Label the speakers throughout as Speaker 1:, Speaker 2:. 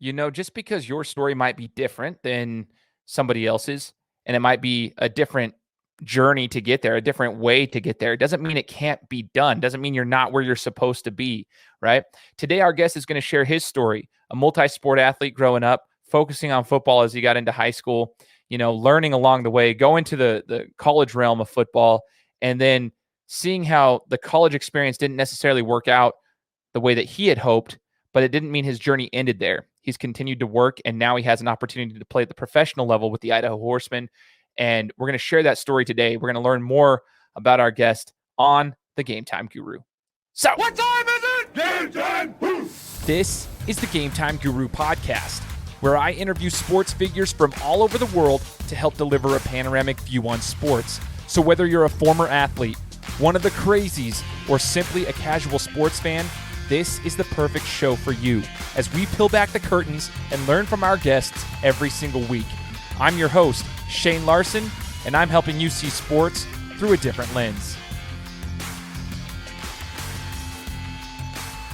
Speaker 1: Just because your story might be different than somebody else's, and it might be a different journey to get there, a different way to get there, doesn't mean it can't be done. Doesn't mean you're not where you're supposed to be, right? Today, our guest is going to share his story, a multi-sport athlete growing up, focusing on football as he got into high school, learning along the way, going to the college realm of football, and then seeing how the college experience didn't necessarily work out the way that he had hoped, but it didn't mean his journey ended there. He's continued to work, and now he has an opportunity to play at the professional level with the Idaho Horsemen. And we're going to share that story today. We're going to learn more about our guest on the Game Time Guru. So,
Speaker 2: what time is it? Game time!
Speaker 1: This is the Game Time Guru podcast, where I interview sports figures from all over the world to help deliver a panoramic view on sports. So whether you're a former athlete, one of the crazies, or simply a casual sports fan, this is the perfect show for you as we peel back the curtains and learn from our guests every single week. I'm your host, Shane Larson, and I'm helping you see sports through a different lens.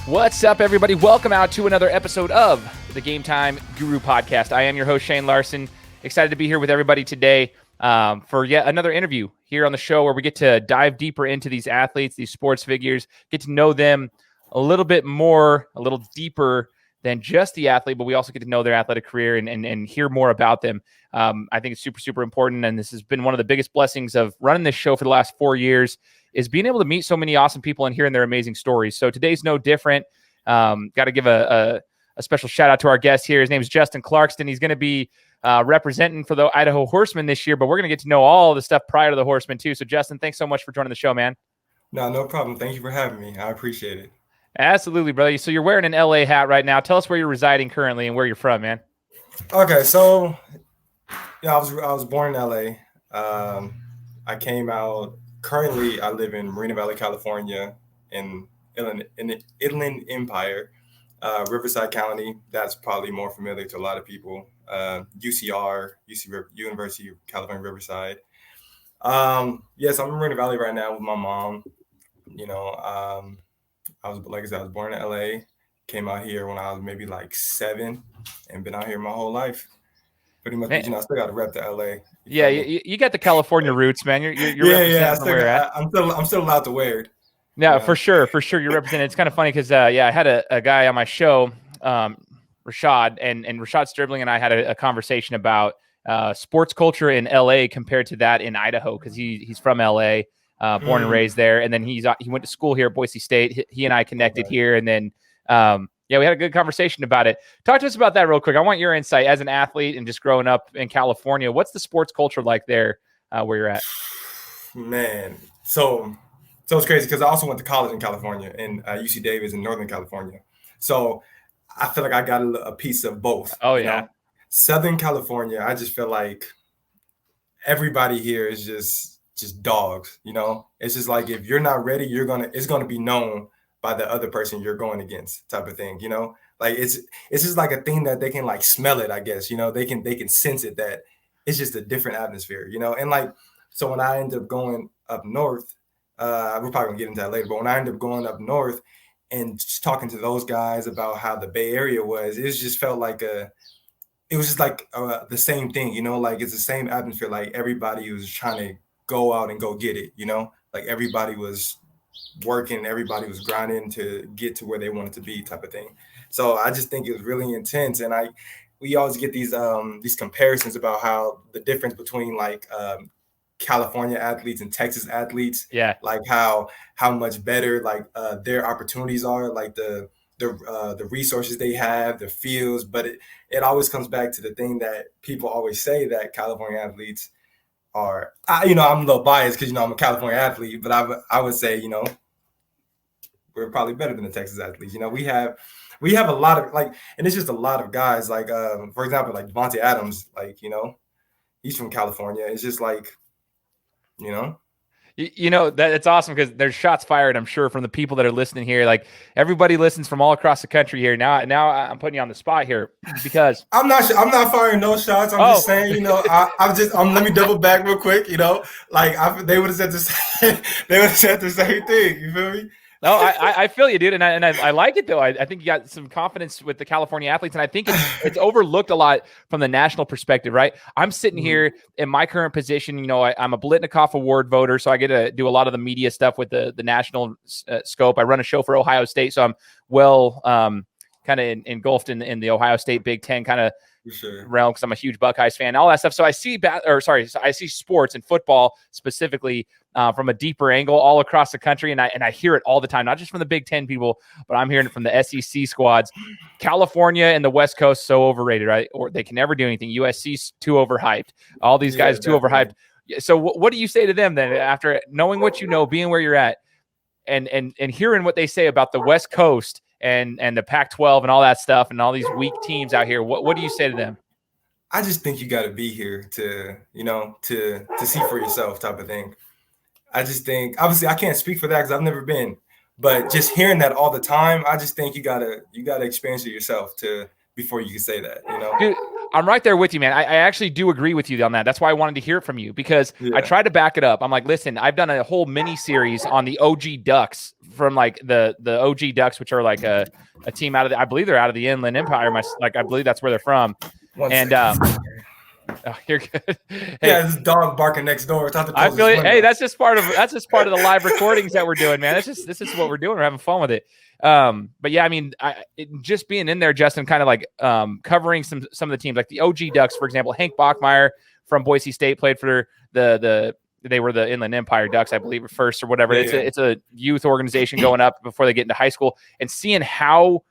Speaker 1: What's up, everybody? Welcome out to another episode of the Game Time Guru podcast. I am your host, Shane Larson. Excited to be here with everybody today for yet another interview here on the show where we get to dive deeper into these athletes, these sports figures, get to know them a little bit more, a little deeper than just the athlete, but we also get to know their athletic career and hear more about them. I think it's super, super important. And this has been one of the biggest blessings of running this show for the last 4 years is being able to meet so many awesome people and hearing their amazing stories. So today's no different. Got to give a special shout out to our guest here. His name is Justin Clarkston. He's going to be representing for the Idaho Horsemen this year, but we're going to get to know all the stuff prior to the Horsemen too. So Justin, thanks so much for joining the show, man.
Speaker 3: No problem. Thank you for having me. I appreciate it.
Speaker 1: Absolutely, brother. So you're wearing an LA hat right now. Tell us where you're residing currently and where you're from, man.
Speaker 3: Okay, so I was born in LA. I came out. Currently, I live in Moreno Valley, California, in the Inland Empire, Riverside County. That's probably more familiar to a lot of people. University of California, Riverside. Yes, I'm in Moreno Valley right now with my mom. I was born in LA, came out here when I was maybe like 7 and been out here my whole life. Pretty much, I still got to rep to LA.
Speaker 1: Yeah, you got the California roots, man. You're
Speaker 3: I'm still allowed to wear it.
Speaker 1: Yeah, for sure. You're representing. It's kind of funny because, I had a guy on my show, Rashad, and Rashad Stribling and I had a conversation about sports culture in LA compared to that in Idaho because he's from LA. Born and raised there, and then he went to school here at Boise State. He and I connected here, and then we had a good conversation about it. Talk to us about that real quick. I want your insight as an athlete and just growing up in California. What's the sports culture like there where you're at?
Speaker 3: Man, so it's crazy because I also went to college in California in UC Davis in Northern California. So I feel like I got a piece of both.
Speaker 1: Oh yeah,
Speaker 3: Southern California. I just feel like everybody here is just dogs, It's just like if you're not ready, it's gonna be known by the other person you're going against, type of thing, Like it's just like a thing that they can like smell it, I guess, they can sense it, that it's just a different atmosphere, And like so when I ended up going up north, we're probably gonna get into that later, but when I ended up going up north and just talking to those guys about how the Bay Area was, it just felt like the same thing, like it's the same atmosphere, like everybody was trying to go out and go get it, like everybody was working, everybody was grinding to get to where they wanted to be, type of thing. So I just think it was really intense. And we always get these comparisons about how the difference between like California athletes and Texas athletes, like how much better like their opportunities are, like the resources they have, the fields. But it always comes back to the thing that people always say, that California athletes are, I'm a little biased because, I'm a California athlete, but I would say, we're probably better than the Texas athletes. We have a lot of like, and it's just a lot of guys like, for example, like Devontae Adams, like, he's from California. It's just like,
Speaker 1: that it's awesome because there's shots fired, I'm sure, from the people that are listening here. Like everybody listens from all across the country here. Now I'm putting you on the spot here because
Speaker 3: I'm not firing no shots. I'm just saying, let me double back real quick. Like they would have said the same. They would have said the same thing. You feel me?
Speaker 1: No, I feel you, dude, and I like it though. I think you got some confidence with the California athletes, and I think it's overlooked a lot from the national perspective, right? I'm sitting here in my current position. You know, I'm a Blitnikoff Award voter, so I get to do a lot of the media stuff with the national scope. I run a show for Ohio State, so I'm well kind of engulfed in the Ohio State Big Ten kind of realm because I'm a huge Buckeyes fan, all that stuff. So I see I see sports and football specifically from a deeper angle all across the country, and I hear it all the time, not just from the Big Ten people, but I'm hearing it from the SEC squads. California and the West Coast so overrated, right? Or they can never do anything. USC's too overhyped. All these guys too overhyped. So what do you say to them then after knowing what you know, being where you're at, and hearing what they say about the West Coast and the Pac-12 and all that stuff and all these weak teams out here? What do you say to them?
Speaker 3: I just think you got to be here to see for yourself type of thing. I just think, obviously, I can't speak for that because I've never been, but just hearing that all the time, I just think you gotta experience it yourself before you can say that. You know,
Speaker 1: dude, I'm right there with you, man. I actually do agree with you on that. That's why I wanted to hear it from you, because I tried to back it up. I'm like, listen, I've done a whole mini series on the OG Ducks from like the OG Ducks, which are like a team out of I believe they're out of the Inland Empire. I believe that's where they're from. Oh, you're good. Hey,
Speaker 3: yeah, this dog barking next door.
Speaker 1: I feel it. Hey, that's just part of the live recordings that we're doing, man. This is what we're doing. We're having fun with it. But yeah, I mean, just being in there, Justin, kind of like covering some of the teams, like the OG Ducks, for example. Hank Bachmeyer from Boise State played for they were the Inland Empire Ducks, I believe, at first or whatever. It's a youth organization going up before they get into high school, and seeing how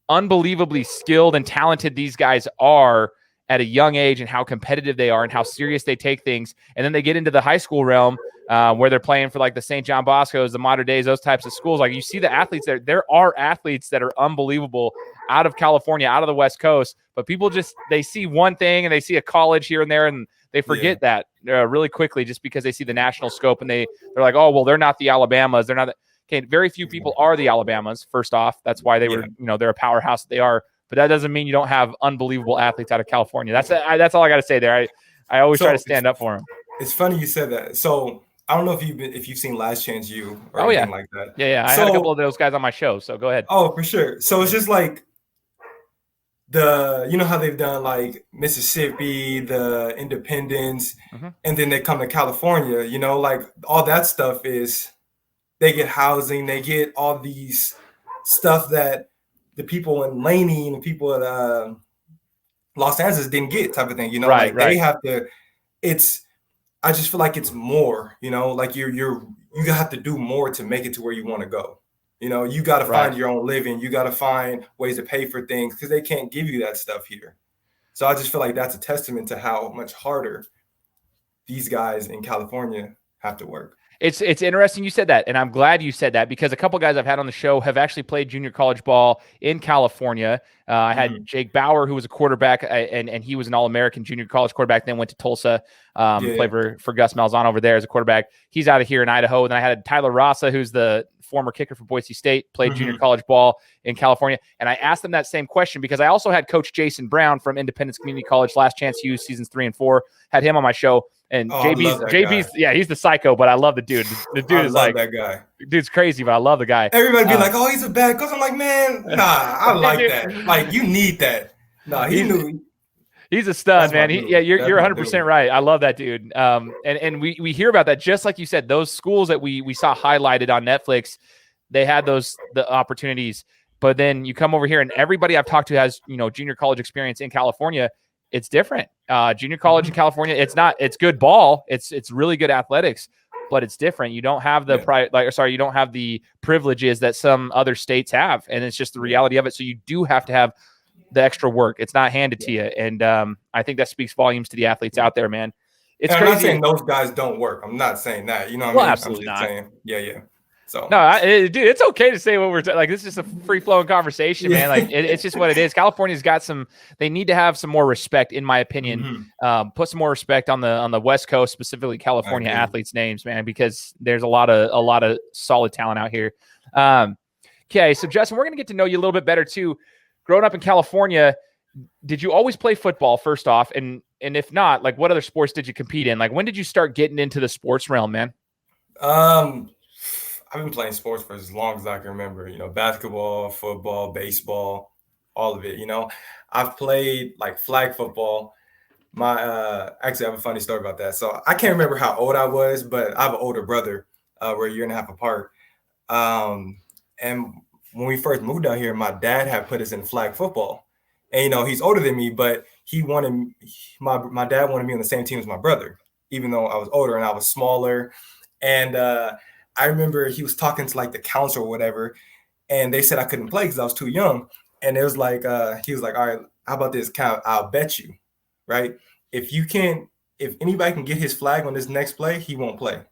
Speaker 1: unbelievably skilled and talented these guys are at a young age and how competitive they are and how serious they take things. And then they get into the high school realm where they're playing for like the St. John Bosco's, the Mater Deis, those types of schools. Like you see the athletes there. There are athletes that are unbelievable out of California, out of the West Coast, but people they see one thing and they see a college here and there and they forget that really quickly just because they see the national scope and they're like, oh, well, they're not the Alabamas. They're not. Okay. Very few people are the Alabamas. First off, that's why they were, they're a powerhouse that they are. But that doesn't mean you don't have unbelievable athletes out of California. That's all I got to say there. I always try to stand up for them.
Speaker 3: It's funny you said that. So I don't know if you've seen Last Chance U or anything like that.
Speaker 1: Yeah. I had a couple of those guys on my show, so go ahead.
Speaker 3: Oh, for sure. So it's just like how they've done like Mississippi, the Independence, and then they come to California. Like all that stuff is they get housing, they get all these stuff that the people in Laney and the people at Los Angeles didn't get, type of thing, They have to. I just feel like it's more, like you have to do more to make it to where you want to go. You got to find your own living. You got to find ways to pay for things because they can't give you that stuff here. So I just feel like that's a testament to how much harder these guys in California have to work.
Speaker 1: It's interesting you said that, and I'm glad you said that because a couple guys I've had on the show have actually played junior college ball in California. I had Jake Bauer, who was a quarterback, and he was an All-American junior college quarterback, then went to Tulsa, played for Gus Malzahn over there as a quarterback. He's out of here in Idaho. And then I had Tyler Rasa, who's the former kicker for Boise State, played junior college ball in California. And I asked them that same question because I also had Coach Jason Brown from Independence Community College, Last Chance U, seasons 3 and 4, had him on my show. And JB's he's the psycho, but I love the dude. The dude is like that guy. Dude's crazy, but I love the guy.
Speaker 3: Everybody be like, "Oh, he's a bad coach." I'm like, man, nah, I like that. Like, you need that. Nah,
Speaker 1: he's a stud, man. You're 100% right. I love that dude. And we hear about that, just like you said. Those schools that we saw highlighted on Netflix, they had the opportunities. But then you come over here, and everybody I've talked to has junior college experience in California. It's different. Junior college in California, it's good ball. It's really good athletics, but it's different. You don't have you don't have the privileges that some other states have. And it's just the reality of it. So you do have to have the extra work. It's not handed to you. And I think that speaks volumes to the athletes out there, man. It's crazy.
Speaker 3: I'm not saying those guys don't work. I'm not saying that, what I mean?
Speaker 1: Absolutely not.
Speaker 3: Saying, yeah. So
Speaker 1: no, dude, it's okay to say what we're like. This is just a free flowing conversation, man. Like it's just what it is. California's got they need to have some more respect, in my opinion. Put some more respect on the West Coast, specifically California athletes' names, man, because there's a lot of solid talent out here. Okay, so Justin, we're gonna get to know you a little bit better too. Growing up in California, did you always play football first off? And if not, like what other sports did you compete in? Like when did you start getting into the sports realm, man?
Speaker 3: I've been playing sports for as long as I can remember, basketball, football, baseball, all of it, I've played like flag football. Actually I have a funny story about that. So I can't remember how old I was, but I have an older brother. We're a year and a half apart. And when we first moved down here, my dad had put us in flag football. And he's older than me, but my dad wanted me on the same team as my brother, even though I was older and I was smaller. And I remember he was talking to like the council or whatever, and they said I couldn't play because I was too young. And it was like he was like, all right, how about this? I'll bet you, right? If anybody can get his flag on this next play, he won't play.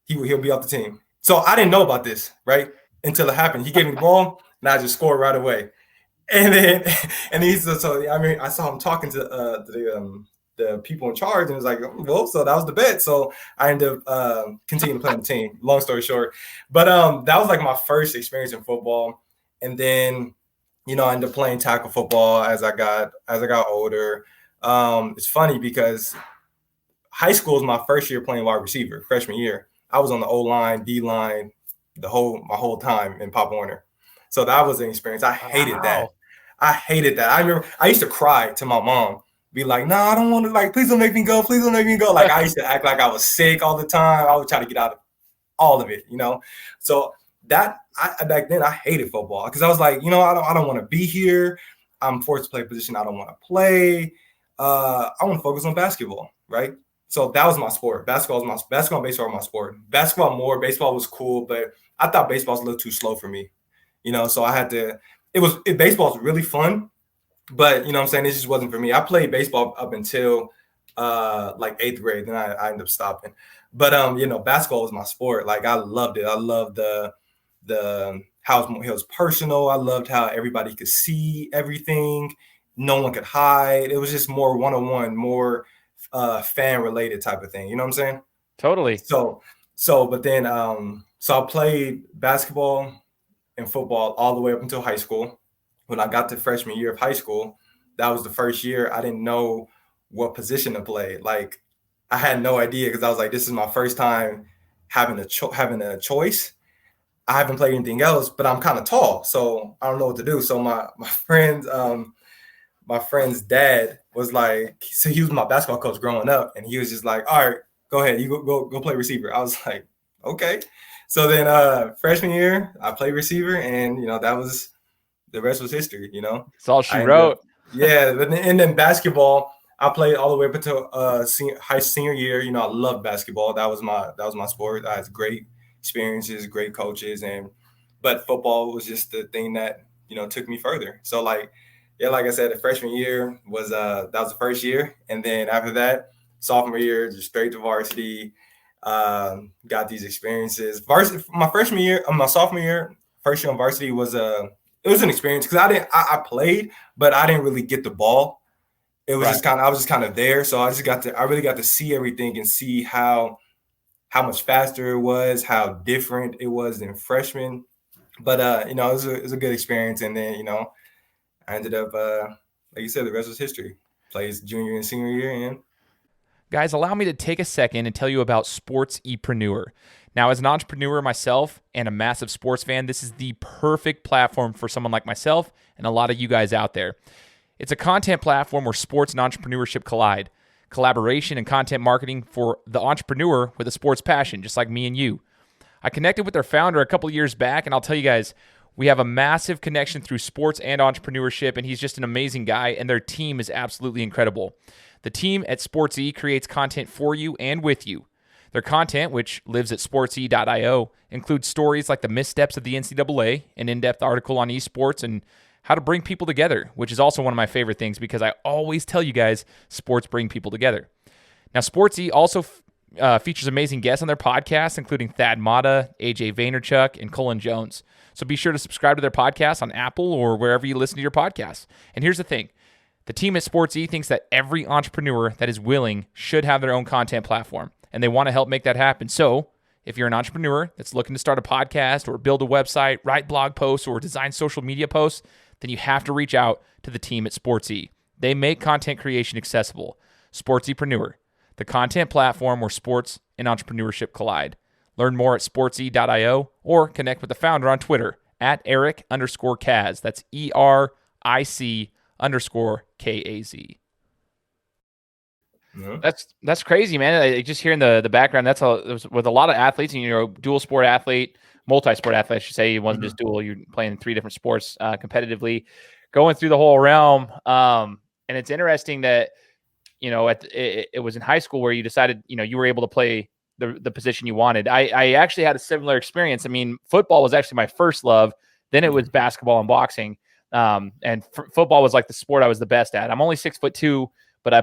Speaker 3: He'll be off the team. So I didn't know about this, right? Until it happened. He gave me the ball, and I just scored right away. And then I saw him talking to the people in charge, and it was like, well, so that was the bet. So I ended up continuing to play on the team. Long story short, but that was like my first experience in football. And then I ended up playing tackle football as I got older. It's funny because high school is my first year playing wide receiver. Freshman year, I was on the O line, D line, my whole time in Pop Warner. So that was an experience. I hated that. I remember I used to cry to my mom, be like, "No, I don't want to. Like, please don't make me go. Please don't make me go." Like I used to act like I was sick all the time. I would try to get out of all of it, So back then I hated football because I was like, I don't want to be here. I'm forced to play a position I don't want to play. I want to focus on basketball, right? So that was my sport. Basketball and baseball were my sport. Basketball more. Baseball was cool, but I thought baseball was a little too slow for me. So I had to. Baseball was really fun, but what I'm saying, it just wasn't for me. I played baseball up until like 8th grade, then I ended up stopping. But basketball was my sport. Like I loved it. I loved the how it was personal. I loved how everybody could see everything. No one could hide. It was just more one-on-one, more fan related type of thing. You know what I'm saying?
Speaker 1: Totally.
Speaker 3: But then so I played basketball and football all the way up until high school. When I got to freshman year of high school, that was the first year I didn't know what position to play. Like I had no idea because I was like, this is my first time having a choice. I haven't played anything else, but I'm kind of tall, so I don't know what to do. So my friend's dad was like, so he was my basketball coach growing up, and he was just like, all right, go ahead, you go play receiver. I was like, okay. So then freshman year, I played receiver, and the rest was history.
Speaker 1: It's all she wrote.
Speaker 3: And then basketball, I played all the way up until senior year. I loved basketball. That was my sport. I had great experiences, great coaches, but football was just the thing that took me further. So like I said, the freshman year was that was the first year, and then after that, sophomore year, just straight to varsity. Got these experiences. My sophomore year, first year on varsity was it was an experience because I played, but I didn't really get the ball. It was just I was just kind of there, so I really got to see everything and see how much faster it was, how different it was than freshman. But it was a good experience, and then I ended up like you said, the rest was history. Plays junior and senior year, and
Speaker 1: guys, allow me to take a second and tell you about Sportsepreneur. Now, as an entrepreneur myself and a massive sports fan, this is the perfect platform for someone like myself and a lot of you guys out there. It's a content platform where sports and entrepreneurship collide. Collaboration and content marketing for the entrepreneur with a sports passion, just like me and you. I connected with their founder a couple years back, and I'll tell you guys, we have a massive connection through sports and entrepreneurship, and he's just an amazing guy, and their team is absolutely incredible. The team at Sportsy creates content for you and with you. Their content, which lives at sportsy.io, includes stories like the missteps of the NCAA, an in-depth article on esports, and how to bring people together, which is also one of my favorite things because I always tell you guys sports bring people together. Now, Sportsy also features amazing guests on their podcast, including Thad Matta, AJ Vaynerchuk, and Colin Jones. So be sure to subscribe to their podcast on Apple or wherever you listen to your podcasts. And here's the thing. The team at Sportsy thinks that every entrepreneur that is willing should have their own content platform, and they want to help make that happen. So if you're an entrepreneur that's looking to start a podcast or build a website, write blog posts, or design social media posts, then you have to reach out to the team at Sportsy. They make content creation accessible. Sportsepreneur, the content platform where sports and entrepreneurship collide. Learn more at sportsy.io or connect with the founder on Twitter at Eric_Kaz. That's ERIC_KAZ.
Speaker 3: Mhm.
Speaker 1: That's crazy, man. Just hearing the background, with a lot of athletes, and dual sport athlete, multi-sport athlete, I should say. It wasn't just dual. You're playing 3 different sports competitively, going through the whole realm. And it's interesting that, it was in high school where you decided, you were able to play the position you wanted. I actually had a similar experience. I mean, football was actually my first love. Then it was basketball and boxing. And football was like the sport I was the best at. I'm only 6'2", but I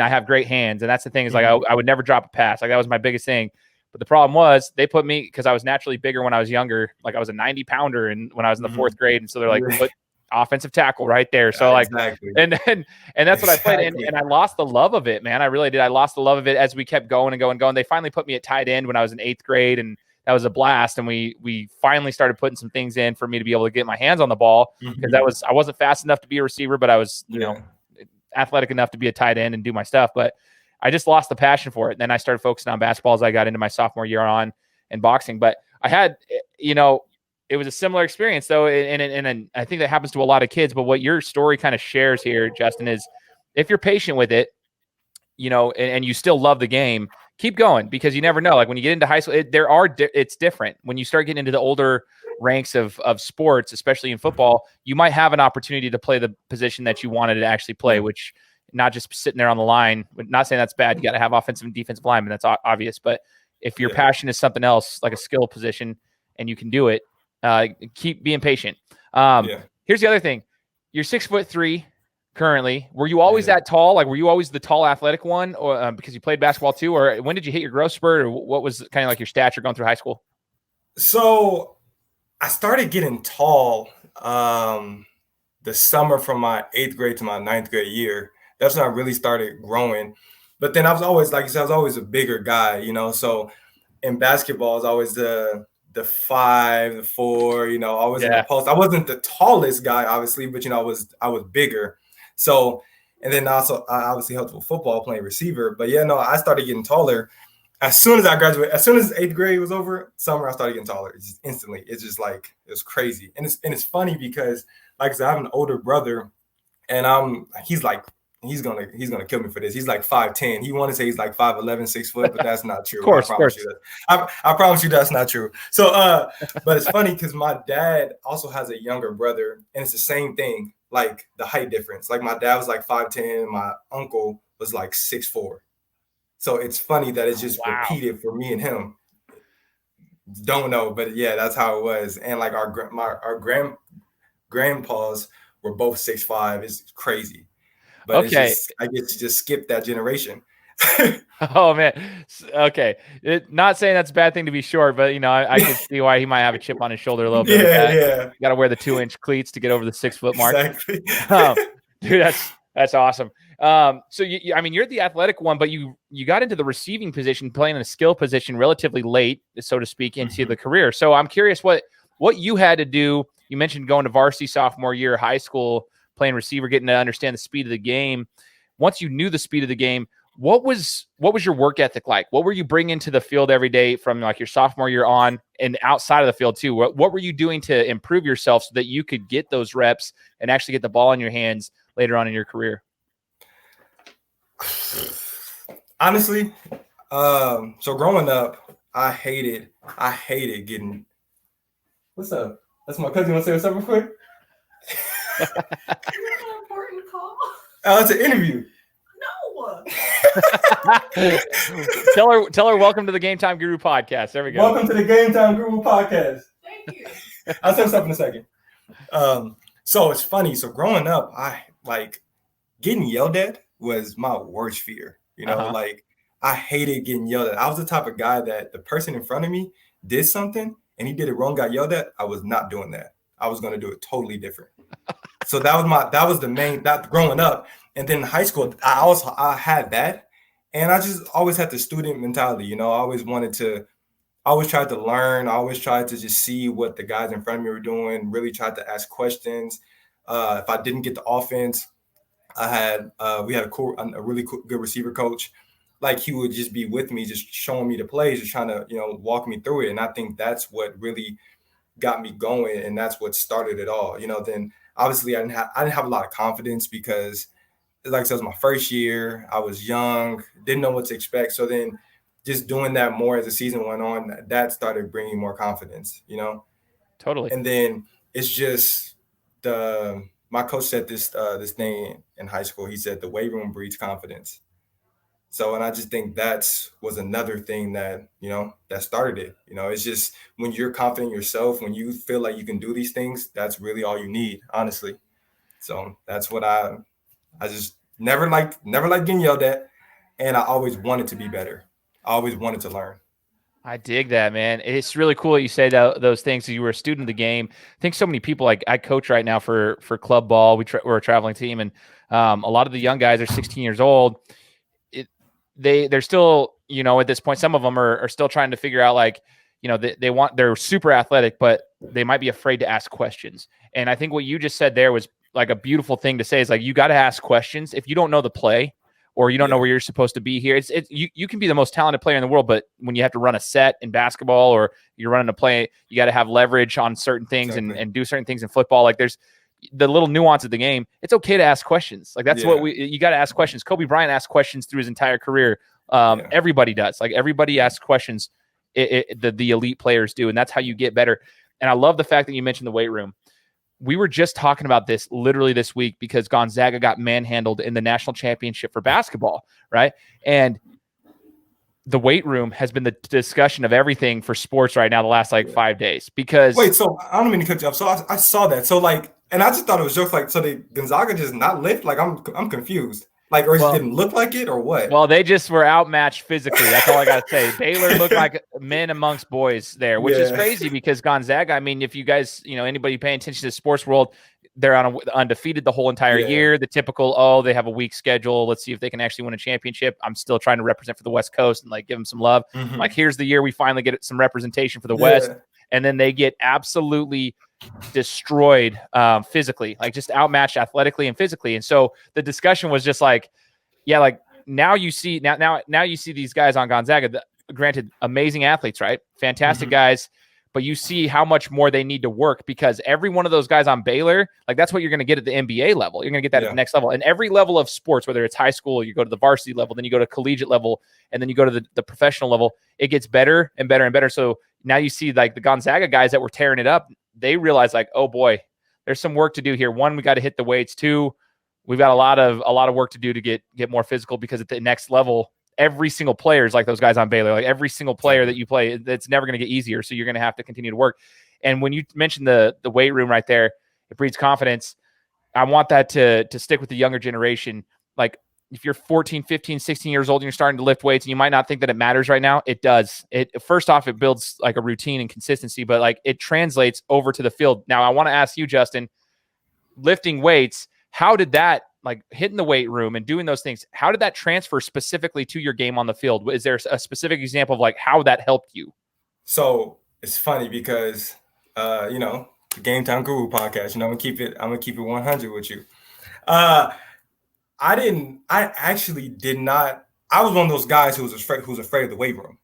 Speaker 1: have great hands. And that's the thing is, like, I would never drop a pass. Like, that was my biggest thing. But the problem was they put me, because I was naturally bigger when I was younger. Like, I was a 90 pounder and when I was in the 4th grade. And so they're like, put offensive tackle right there. So like,
Speaker 3: exactly.
Speaker 1: and that's what I played. And I lost the love of it, man. I really did. I lost the love of it as we kept going and going and going. They finally put me at tight end when I was in 8th grade, and that was a blast. And we finally started putting some things in for me to be able to get my hands on the ball, because I wasn't fast enough to be a receiver, but I was, athletic enough to be a tight end and do my stuff. But I just lost the passion for it. And then I started focusing on basketball as I got into my sophomore year on, and boxing. But I had, it was a similar experience though. And I think that happens to a lot of kids, but what your story kind of shares here, Justin, is if you're patient with it, and you still love the game, keep going, because you never know. Like, when you get into high school, it's different. When you start getting into the older ranks of sports, especially in football, you might have an opportunity to play the position that you wanted to actually play, which not just sitting there on the line. Not saying that's bad. You got to have offensive and defensive linemen. That's obvious. But if your passion is something else, like a skill position, and you can do it, keep being patient. Here's the other thing. You're 6'3" currently. Were you always that tall? Like, were you always the tall athletic one, or because you played basketball too? Or when did you hit your growth spurt, or what was kind of like your stature going through high school?
Speaker 3: So I started getting tall the summer from my 8th grade to my 9th grade year. That's when I really started growing. But then I was always, like you said, I was always a bigger guy, So in basketball, I was always the 5, the 4, always in the post. I wasn't the tallest guy, obviously, but I was bigger. So, and then also I obviously helped with football, playing receiver. But I started getting taller as soon as I graduated. As soon as 8th grade was over, summer, I started getting taller. It's just instantly. It's just like, it was crazy. And it's funny because, like I said, I have an older brother, and he's gonna kill me for this. He's like 5'10". He want to say he's like 5'11", 6 foot, but that's not true.
Speaker 1: Of course.
Speaker 3: I promise you that's not true. So, but it's funny because my dad also has a younger brother, and it's the same thing, like the height difference. Like, my dad was like 5'10", my uncle was like 6'4". So it's funny that it's just repeated for me and him. Don't know, but that's how it was. And like our grandpas were both 6'5". It's crazy. But it's just, I get to just skip that generation.
Speaker 1: Oh man. Okay. Not saying that's a bad thing to be short, but I can see why he might have a chip on his shoulder a little bit.
Speaker 3: Yeah.
Speaker 1: Got to wear the 2-inch cleats to get over the 6 foot mark.
Speaker 3: Exactly.
Speaker 1: Dude, that's awesome. So you're the athletic one, but you got into the receiving position, playing in a skill position relatively late, so to speak, into the career. So I'm curious what you had to do. You mentioned going to varsity sophomore year of high school, playing receiver, getting to understand the speed of the game. Once you knew the speed of the game, what was your work ethic like? What were you bringing to the field every day from like your sophomore year on, and outside of the field too? What were you doing to improve yourself so that you could get those reps and actually get the ball in your hands later on in your career?
Speaker 3: Honestly, so growing up, I hated getting. What's up? That's my cousin. You want to say what's up real quick?
Speaker 4: Important call.
Speaker 3: It's an interview.
Speaker 4: No.
Speaker 1: Tell her welcome to the Game Time Guru podcast. There we go.
Speaker 3: Welcome to the Game Time Guru podcast.
Speaker 4: Thank you.
Speaker 3: I'll say something in a second. So it's funny. So growing up, I like getting yelled at was my worst fear. Like, I hated getting yelled at. I was the type of guy that the person in front of me did something and he did it wrong, got yelled at. I was not doing that. I was going to do it totally different. So that was the main, that growing up. And then in high school, I had that. And I just always had the student mentality. I always tried to learn. I always tried to just see what the guys in front of me were doing, really tried to ask questions. If I didn't get the offense, we had a really good receiver coach. like he would just be with me, just showing me the plays, just trying to, walk me through it. And I think that's what really got me going, and that's what started it all. Then obviously I didn't have a lot of confidence because, like I said, it was my first year. I was young, didn't know what to expect. So then just doing that more as the season went on, that started bringing more confidence,
Speaker 1: Totally.
Speaker 3: And then it's just my coach said this thing in high school. He said the weight room breeds confidence. So, and I just think was another thing that, that started it. It's just when you're confident in yourself, when you feel like you can do these things, that's really all you need, honestly. So that's what I just never liked getting yelled at. And I always wanted to be better. I always wanted to learn.
Speaker 1: I dig that, man. It's really cool that you say those things. You were a student of the game. I think so many people, like I coach right now for club ball. We're a traveling team, and a lot of the young guys are 16 years old. They're still, at this point, some of them are still trying to figure out, like, they're super athletic, but they might be afraid to ask questions. And I think what you just said there was like a beautiful thing to say, is like, you got to ask questions. If you don't know the play, or you don't know where you're supposed to be here, you can be the most talented player in the world, but when you have to run a set in basketball, or you're running a play, you got to have leverage on certain things and do certain things in football. Like, there's the little nuance of the game. It's okay to ask questions. Like, that's you got to ask questions. Kobe Bryant asked questions through his entire career. Everybody does. Like, everybody asks questions. The elite players do, and that's how you get better. And I love the fact that you mentioned the weight room. We were just talking about this literally this week because Gonzaga got manhandled in the national championship for basketball, right? And the weight room has been the discussion of everything for sports right now the last 5 days. Because
Speaker 3: wait, so I don't mean to cut you off. So I saw that. So and I just thought it was jokes. So they Gonzaga just not lift. Like, I'm confused. Like, or it just didn't look like it, or what?
Speaker 1: Well, they just were outmatched physically. That's all I got to say. Baylor looked like men amongst boys there, which is crazy because Gonzaga, I mean, if you guys, anybody paying attention to the sports world, they're undefeated the whole entire year. The typical, they have a weak schedule. Let's see if they can actually win a championship. I'm still trying to represent for the West Coast and give them some love.
Speaker 3: Mm-hmm.
Speaker 1: Like, here's the year we finally get some representation for the West. And then they get absolutely destroyed physically, just outmatched athletically and physically. And so the discussion was just now you see these guys on Gonzaga, granted, amazing athletes, right? Fantastic guys, but you see how much more they need to work, because every one of those guys on Baylor, that's what you're going to get at the NBA level. You're going to get that at the next level. And every level of sports, whether it's high school, you go to the varsity level, then you go to collegiate level, and then you go to the professional level, it gets better and better and better. So now you see the Gonzaga guys that were tearing it up, they realize oh boy, there's some work to do here. One, we got to hit the weights. Two, we've got a lot of work to do to get more physical, because at the next level, every single player is like those guys on Baylor. Like, every single player that you play, it's never going to get easier. So you're going to have to continue to work. And when you mentioned the weight room right there, it breeds confidence. I want that to stick with the younger generation. Like, if you're 14, 15, 16 years old and you're starting to lift weights, and you might not think that it matters right now, it does. First off, it builds a routine and consistency, but it translates over to the field. Now, I want to ask you, Justin, lifting weights, how did that, hitting the weight room and doing those things, how did that transfer specifically to your game on the field? Is there a specific example of how that helped you?
Speaker 3: So it's funny because, the Game Time Guru podcast, I'm gonna keep it 100 with you. I actually did not. I was one of those guys who was afraid of the weight room.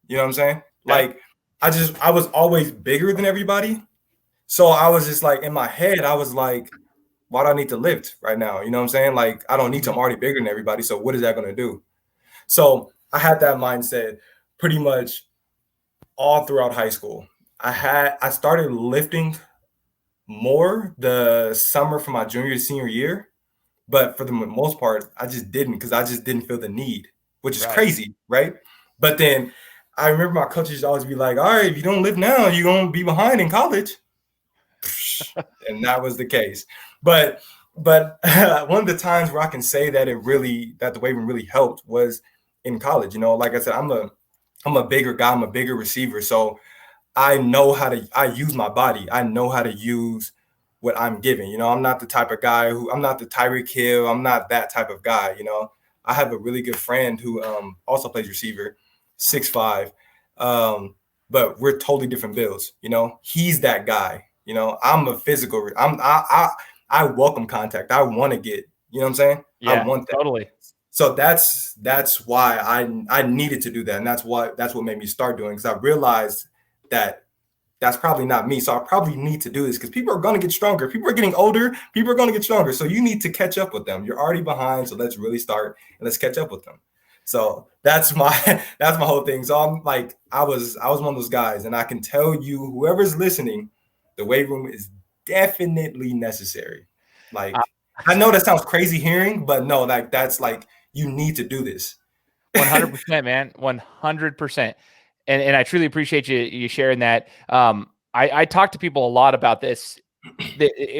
Speaker 3: You know what I'm saying?
Speaker 1: Yeah.
Speaker 3: I was always bigger than everybody. So I was just in my head, I was like, why do I need to lift right now? You know what I'm saying? I don't need to. I'm already bigger than everybody. So what is that going to do? So I had that mindset pretty much all throughout high school. I started lifting more the summer from my junior to senior year, but for the most part, I just didn't, because I just didn't feel the need, which is crazy, right? But then I remember my coaches always be like, all right, if you don't lift now, you're going to be behind in college. And that was the case. But one of the times where I can say that that the weight room really helped was in college. Like I said, I'm a bigger guy. I'm a bigger receiver. So I use my body. I know how to use what I'm given. I'm not the type of guy I'm not the Tyreek Hill. I'm not that type of guy. I have a really good friend who also plays receiver, 6'5". But we're totally different builds. He's that guy. I'm a physical. I welcome contact. I want to get. You know what I'm saying?
Speaker 1: Yeah,
Speaker 3: I want that.
Speaker 1: Totally.
Speaker 3: So that's why I needed to do that, and that's what made me start doing, because I realized that that's probably not me. So I probably need to do this because people are going to get stronger. People are getting older. People are going to get stronger. So you need to catch up with them. You're already behind. So let's really start and let's catch up with them. So that's my whole thing. So I'm like, I was one of those guys, and I can tell you, whoever's listening, the weight room is definitely necessary. Like, I know that sounds crazy hearing, but no, like that's like, you need to do this.
Speaker 1: 100%, man. 100%. And I truly appreciate you sharing that. I talk to people a lot about this.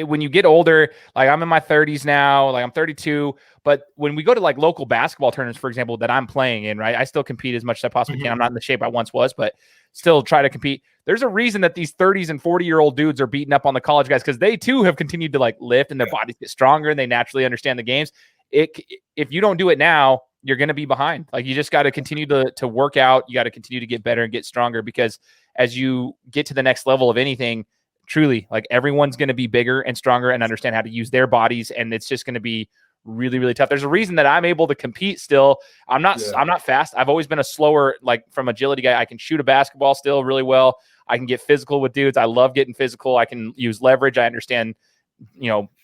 Speaker 1: When you get older, like I'm in my 30s now, like I'm 32, but when we go to like local basketball tournaments, for example, that I'm playing in, right, I still compete as much as I possibly can. I'm not in the shape I once was, but still try to compete. There's a reason that these 30s and 40-year-old dudes are beating up on the college guys, because they too have continued to like lift and their bodies get stronger and they naturally understand the games. If you don't do it now, you're going to be behind. Like, you just got to continue to work out. You got to continue to get better and get stronger, because as you get to the next level of anything, truly, like, everyone's going to be bigger and stronger and understand how to use their bodies. And it's just going to be really, really tough. There's a reason that I'm able to compete still. I'm not fast. I've always been a slower, like, from agility guy. I can shoot a basketball still really well. I can get physical with dudes. I love getting physical. I can use leverage. I understand,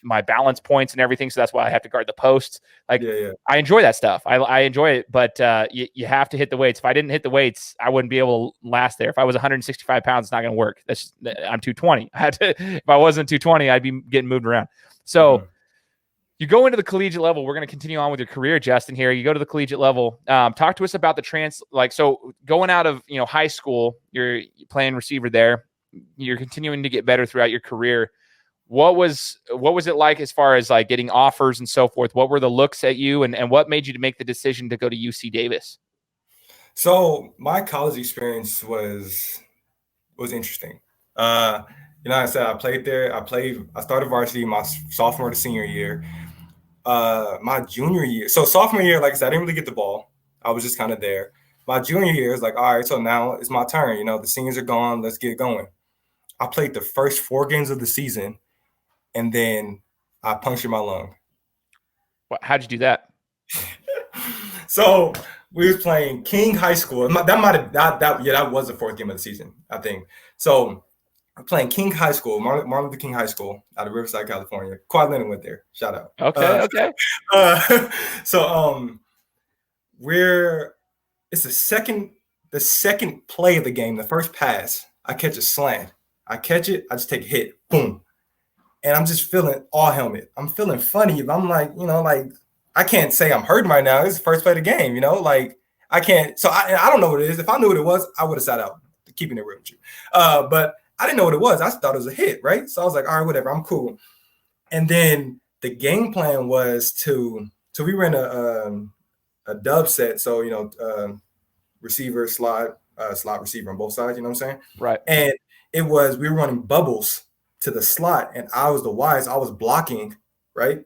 Speaker 1: my balance points and everything. So that's why I have to guard the posts. Like, I enjoy that stuff. I enjoy it, but you have to hit the weights. If I didn't hit the weights, I wouldn't be able to last there. If I was 165 pounds, it's not going to work. I'm 220. If I wasn't 220, I'd be getting moved around. So you go into the collegiate level. We're going to continue on with your career, Justin, here. You go to the collegiate level. Talk to us about so going out of, high school, you're playing receiver there. You're continuing to get better throughout your career. What was it like as far as like getting offers and so forth? What were the looks at you, and what made you to make the decision to go to UC Davis?
Speaker 3: So my college experience was interesting. I said I played there. I started varsity my sophomore to senior year. My junior year, so sophomore year, like I said, I didn't really get the ball. I was just kind of there. My junior year is like, all right, so now it's my turn. The seniors are gone. Let's get going. I played the first 4 games of the season, and then I punctured my lung.
Speaker 1: How'd you do that?
Speaker 3: So we was playing King High School. That was the 4th game of the season, I think. So I'm playing King High School, Martin Luther King High School out of Riverside, California. Quad Lennon went there. Shout out.
Speaker 1: Okay.
Speaker 3: It's the second play of the game, the first pass. I catch a slant. I catch it. I just take a hit. Boom. And I'm just feeling all helmet. I'm feeling funny. I'm like, I can't say I'm hurting right now. It's the first play of the game, like I can't. So I don't know what it is. If I knew what it was, I would have sat out, keeping it real with you. But I didn't know what it was. I thought it was a hit, right? So I was like, all right, whatever. I'm cool. And then the game plan was so we ran a dub set. So, receiver, slot receiver on both sides, you know what I'm saying?
Speaker 1: Right.
Speaker 3: And we were running bubbles to the slot, and I was the wise. I was blocking, right?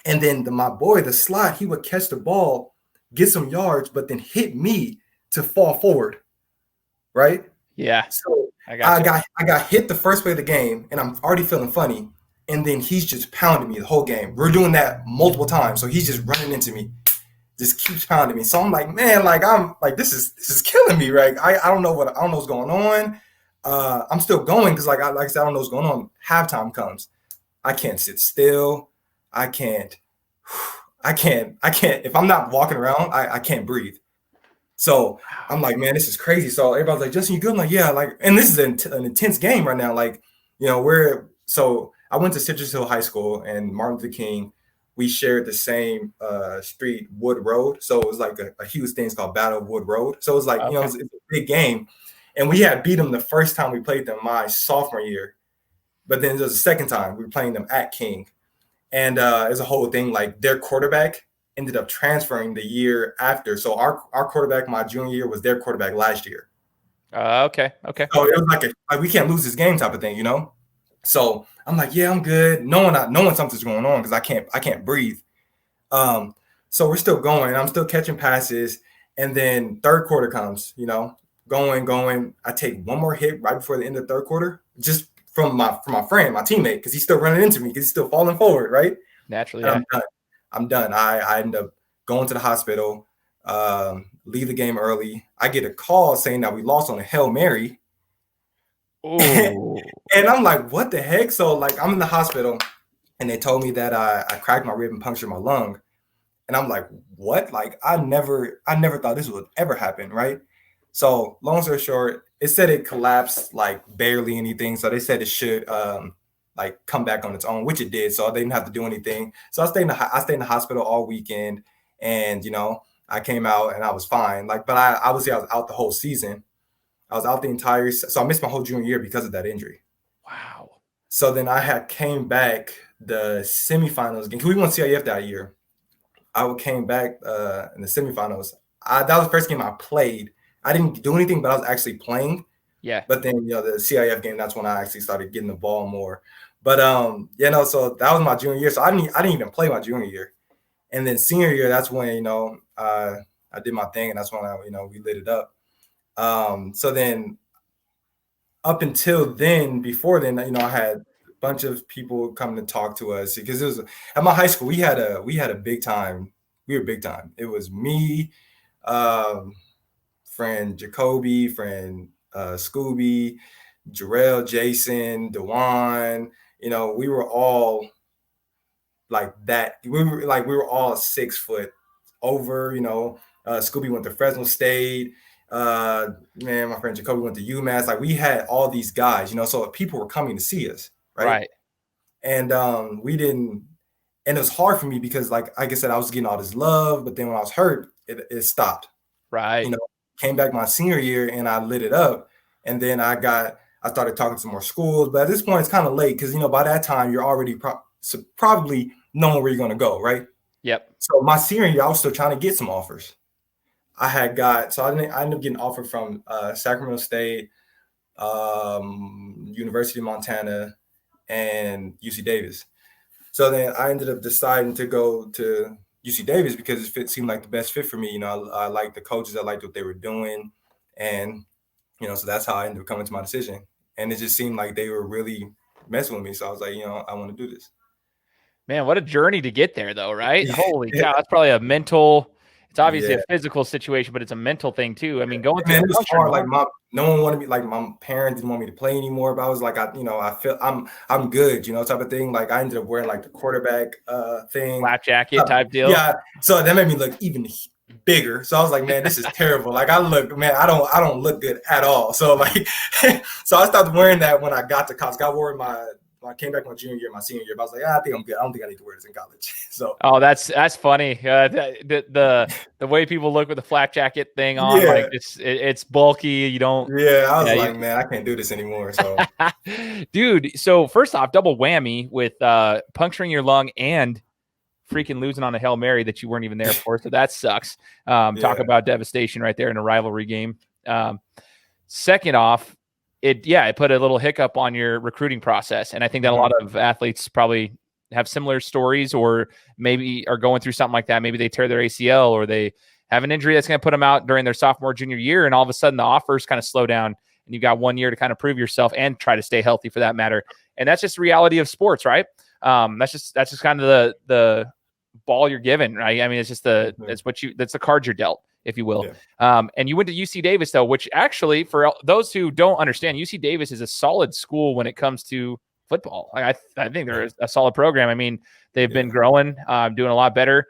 Speaker 3: And then my boy, the slot, he would catch the ball, get some yards, but then hit me to fall forward, right?
Speaker 1: Yeah.
Speaker 3: So I got hit the first play of the game, and I'm already feeling funny. And then he's just pounding me the whole game. We're doing that multiple times, so he's just running into me, just keeps pounding me. So I'm like, man, like I'm like this is killing me, right? I don't know what's going on. I'm still going because like I said, I don't know what's going on. Halftime comes. I can't sit still. I can't. If I'm not walking around, I can't breathe. So I'm like, man, this is crazy. So everybody's like, Justin, you good? I'm like, yeah. Like, and this is an intense game right now. Like, I went to Citrus Hill High School and Martin Luther King. We shared the same street, Wood Road. So it was like a huge thing. It's called Battle of Wood Road. So it was like,
Speaker 1: okay.
Speaker 3: It's a big game. And we had beat them the first time we played them my sophomore year. But then there was a second time we were playing them at King. And it's a whole thing, like their quarterback ended up transferring the year after. So our quarterback my junior year was their quarterback last year.
Speaker 1: Okay.
Speaker 3: So it was like we can't lose this game type of thing, So I'm like, yeah, I'm good. Knowing something's going on because I can't breathe. So we're still going. I'm still catching passes. And then third quarter comes, going. I take one more hit right before the end of the third quarter, just from my friend, my teammate, because he's still running into me because he's still falling forward, right?
Speaker 1: Naturally,
Speaker 3: and I'm done. I end up going to the hospital, leave the game early. I get a call saying that we lost on a Hail Mary.
Speaker 1: Oh,
Speaker 3: And I'm like, what the heck? So like I'm in the hospital and they told me that I cracked my rib and punctured my lung. And I'm like, what? Like I never thought this would ever happen, right? So long story short, it said it collapsed like barely anything. So they said it should like come back on its own, which it did. So they didn't have to do anything. So I stayed in the hospital all weekend, and I came out and I was fine. Like, but I was out the whole season. I was out the entire, so I missed my whole junior year because of that injury.
Speaker 1: wow.
Speaker 3: So then I had came back the semifinals game. We won CIF that year. I came back in the semifinals. That was the first game I played. I didn't do anything, but I was actually playing.
Speaker 1: Yeah.
Speaker 3: But then, the CIF game, that's when I actually started getting the ball more. But, so that was my junior year. So I didn't even play my junior year. And then senior year, that's when, I did my thing. And that's when we lit it up. So then up until then, before then, I had a bunch of people come to talk to us because it was at my high school. We had a big time. We were big time. It was me, friend Jacoby, friend Scooby, Jarrell, Jason, Dewan. We were all like that. We were all 6 foot over. Scooby went to Fresno State. My friend Jacoby went to UMass. Like we had all these guys, so people were coming to see us, right? And we didn't, and it was hard for me because like I said, I was getting all this love, but then when I was hurt, it stopped.
Speaker 1: Right.
Speaker 3: Came back my senior year and I lit it up, and then I started talking to more schools. But at this point, it's kind of late because by that time you're already probably knowing where you're going to go, right?
Speaker 1: Yep.
Speaker 3: So my senior year, I was still trying to get some offers. I ended up getting offered from Sacramento State, University of Montana, and UC Davis. So then I ended up deciding to go to UC Davis because it seemed like the best fit for me. I liked the coaches, I liked what they were doing, and so that's how I ended up coming to my decision. And it just seemed like they were really messing with me. So I was like, I want to do this.
Speaker 1: Man, what a journey to get there, though, right? Holy cow, that's probably a mental. It's obviously a physical situation, but it's a mental thing too. I mean, going through
Speaker 3: it was hard. Like no one wanted me. Like my parents didn't want me to play anymore. But I was like, I feel I'm good, type of thing. Like I ended up wearing like the quarterback thing,
Speaker 1: flap jacket type deal.
Speaker 3: Yeah, so that made me look even bigger. So I was like, man, this is terrible. Like I don't look good at all. So like, so I stopped wearing that when I got to college. I wore when I came back my junior year, my senior year, but I was like, I think I'm good. I don't think I need to wear this in college. So,
Speaker 1: that's funny. The way people look with the flak jacket thing on, like it's bulky. You don't.
Speaker 3: Yeah, I was like, man, I can't do this anymore. So,
Speaker 1: dude. So first off, double whammy with puncturing your lung and freaking losing on a Hail Mary that you weren't even there for. So that sucks. Talk about devastation right there in a rivalry game. Second off, it put a little hiccup on your recruiting process. And I think that a lot of athletes probably have similar stories or maybe are going through something like that. Maybe they tear their ACL or they have an injury that's going to put them out during their sophomore, junior year. And all of a sudden the offers kind of slow down and you've got 1 year to kind of prove yourself and try to stay healthy for that matter. And that's just the reality of sports, right? That's just kind of the ball you're given, right? I mean, it's just that's the card you're dealt, if you will. Yeah. And you went to UC Davis, though, which actually, for those who don't understand, UC Davis is a solid school when it comes to football. I think they're a solid program. I mean, they've been growing, doing a lot better.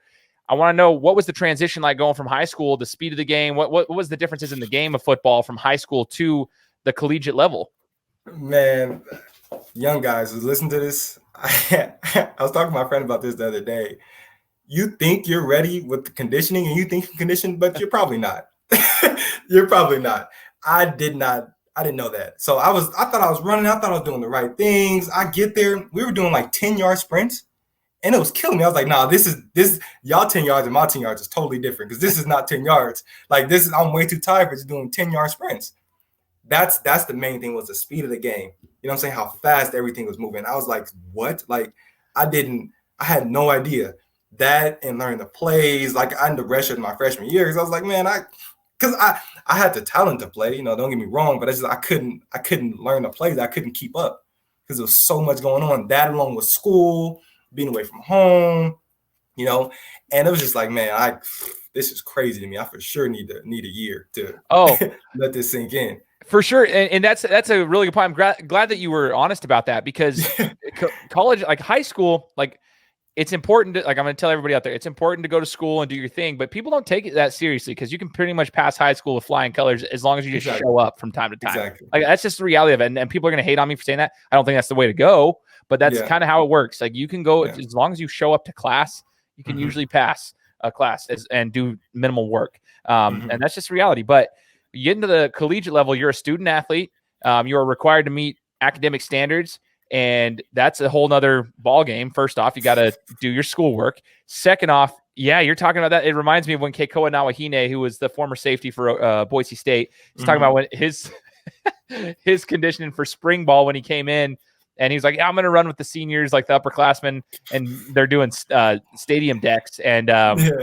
Speaker 1: I want to know, what was the transition like going from high school, the speed of the game? What was the differences in the game of football from high school to the collegiate level?
Speaker 3: Man, young guys who listen to this, I was talking to my friend about this the other day. You think you're ready with the conditioning and you think you're conditioned, but you're probably not. You're probably not. I didn't know that. So I thought I was running. I thought I was doing the right things. I get there. We were doing like 10-yard sprints and it was killing me. I was like, nah, this y'all 10 yards and my 10 yards is totally different because this is not 10 yards. Like I'm way too tired for just doing 10-yard sprints. That's the main thing, was the speed of the game. You know what I'm saying? How fast everything was moving. I was like, what? Like I had no idea. That and learn the plays, like I ended up redshirting my freshman year because I was like, man, because I had the talent to play, don't get me wrong, but it's just I couldn't learn the plays. I couldn't keep up because there was so much going on. That along with school, being away from home, you know, and it was just like, man, this is crazy to me. I for sure need a year to
Speaker 1: Oh,
Speaker 3: let this sink in.
Speaker 1: for sure. And that's a really good point. I'm glad that you were honest about that, because college, like high school, like it's important to, like, I'm going to tell everybody out there, it's important to go to school and do your thing, but people don't take it that seriously, because you can pretty much pass high school with flying colors as long as you just show up from time to time.
Speaker 3: Exactly.
Speaker 1: Like that's just the reality of it. And people are going to hate on me for saying that. I don't think that's the way to go, but that's kind of how it works. Like you can go as long as you show up to class, you can usually pass a class and do minimal work. And that's just reality. But you get into the collegiate level, you're a student athlete. You are required to meet academic standards. And that's a whole nother ball game. First off, you got to do your schoolwork. Second off, you're talking about that. It reminds me of when Keikoa Nawahine, who was the former safety for Boise State, he's talking about when his conditioning for spring ball when he came in, and he's like, I'm going to run with the seniors, like the upperclassmen, and they're doing stadium decks. And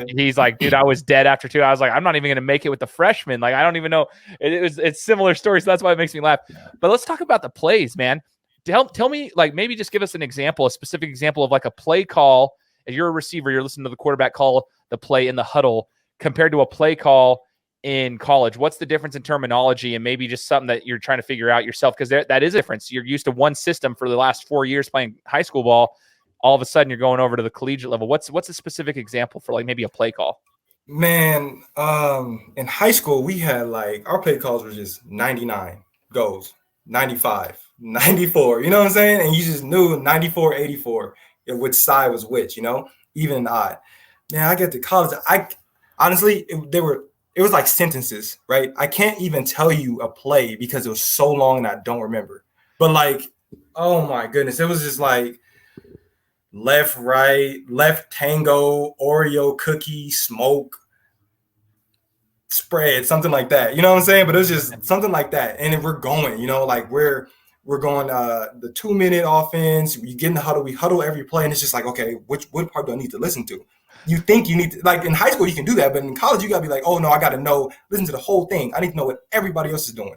Speaker 1: he's like, dude, I was dead after 2. I was like, I'm not even going to make it with the freshmen. Like, I don't even know. It's similar stories. So that's why it makes me laugh. But let's talk about the plays, man. Tell me, like, maybe just give us an example, a specific example of like a play call. If you're a receiver, you're listening to the quarterback call the play in the huddle compared to a play call in college. What's the difference in terminology, and maybe just something that you're trying to figure out yourself? Because that is a difference. You're used to one system for the last 4 years playing high school ball. All of a sudden, you're going over to the collegiate level. What's a specific example for like maybe a play call?
Speaker 3: Man, in high school, we had like our play calls were just 99 goes, 95, 94, you know what I'm saying? And you just knew 94, 84, which side was which, you know, even and odd. Man, I get to college. I honestly, it was like sentences, right? I can't even tell you a play because it was so long and I don't remember. But like, oh my goodness, it was just like left, right, left tango, Oreo cookie, smoke, spread, something like that. You know what I'm saying? But it was just something like that. And then we're going, you know, like we're going the 2-minute offense. You get in the huddle, we huddle every play, and it's just like, okay, what part do I need to listen to? You think you need to, like in high school, you can do that, but in college, you gotta be like, oh no, I gotta listen to the whole thing. I need to know what everybody else is doing,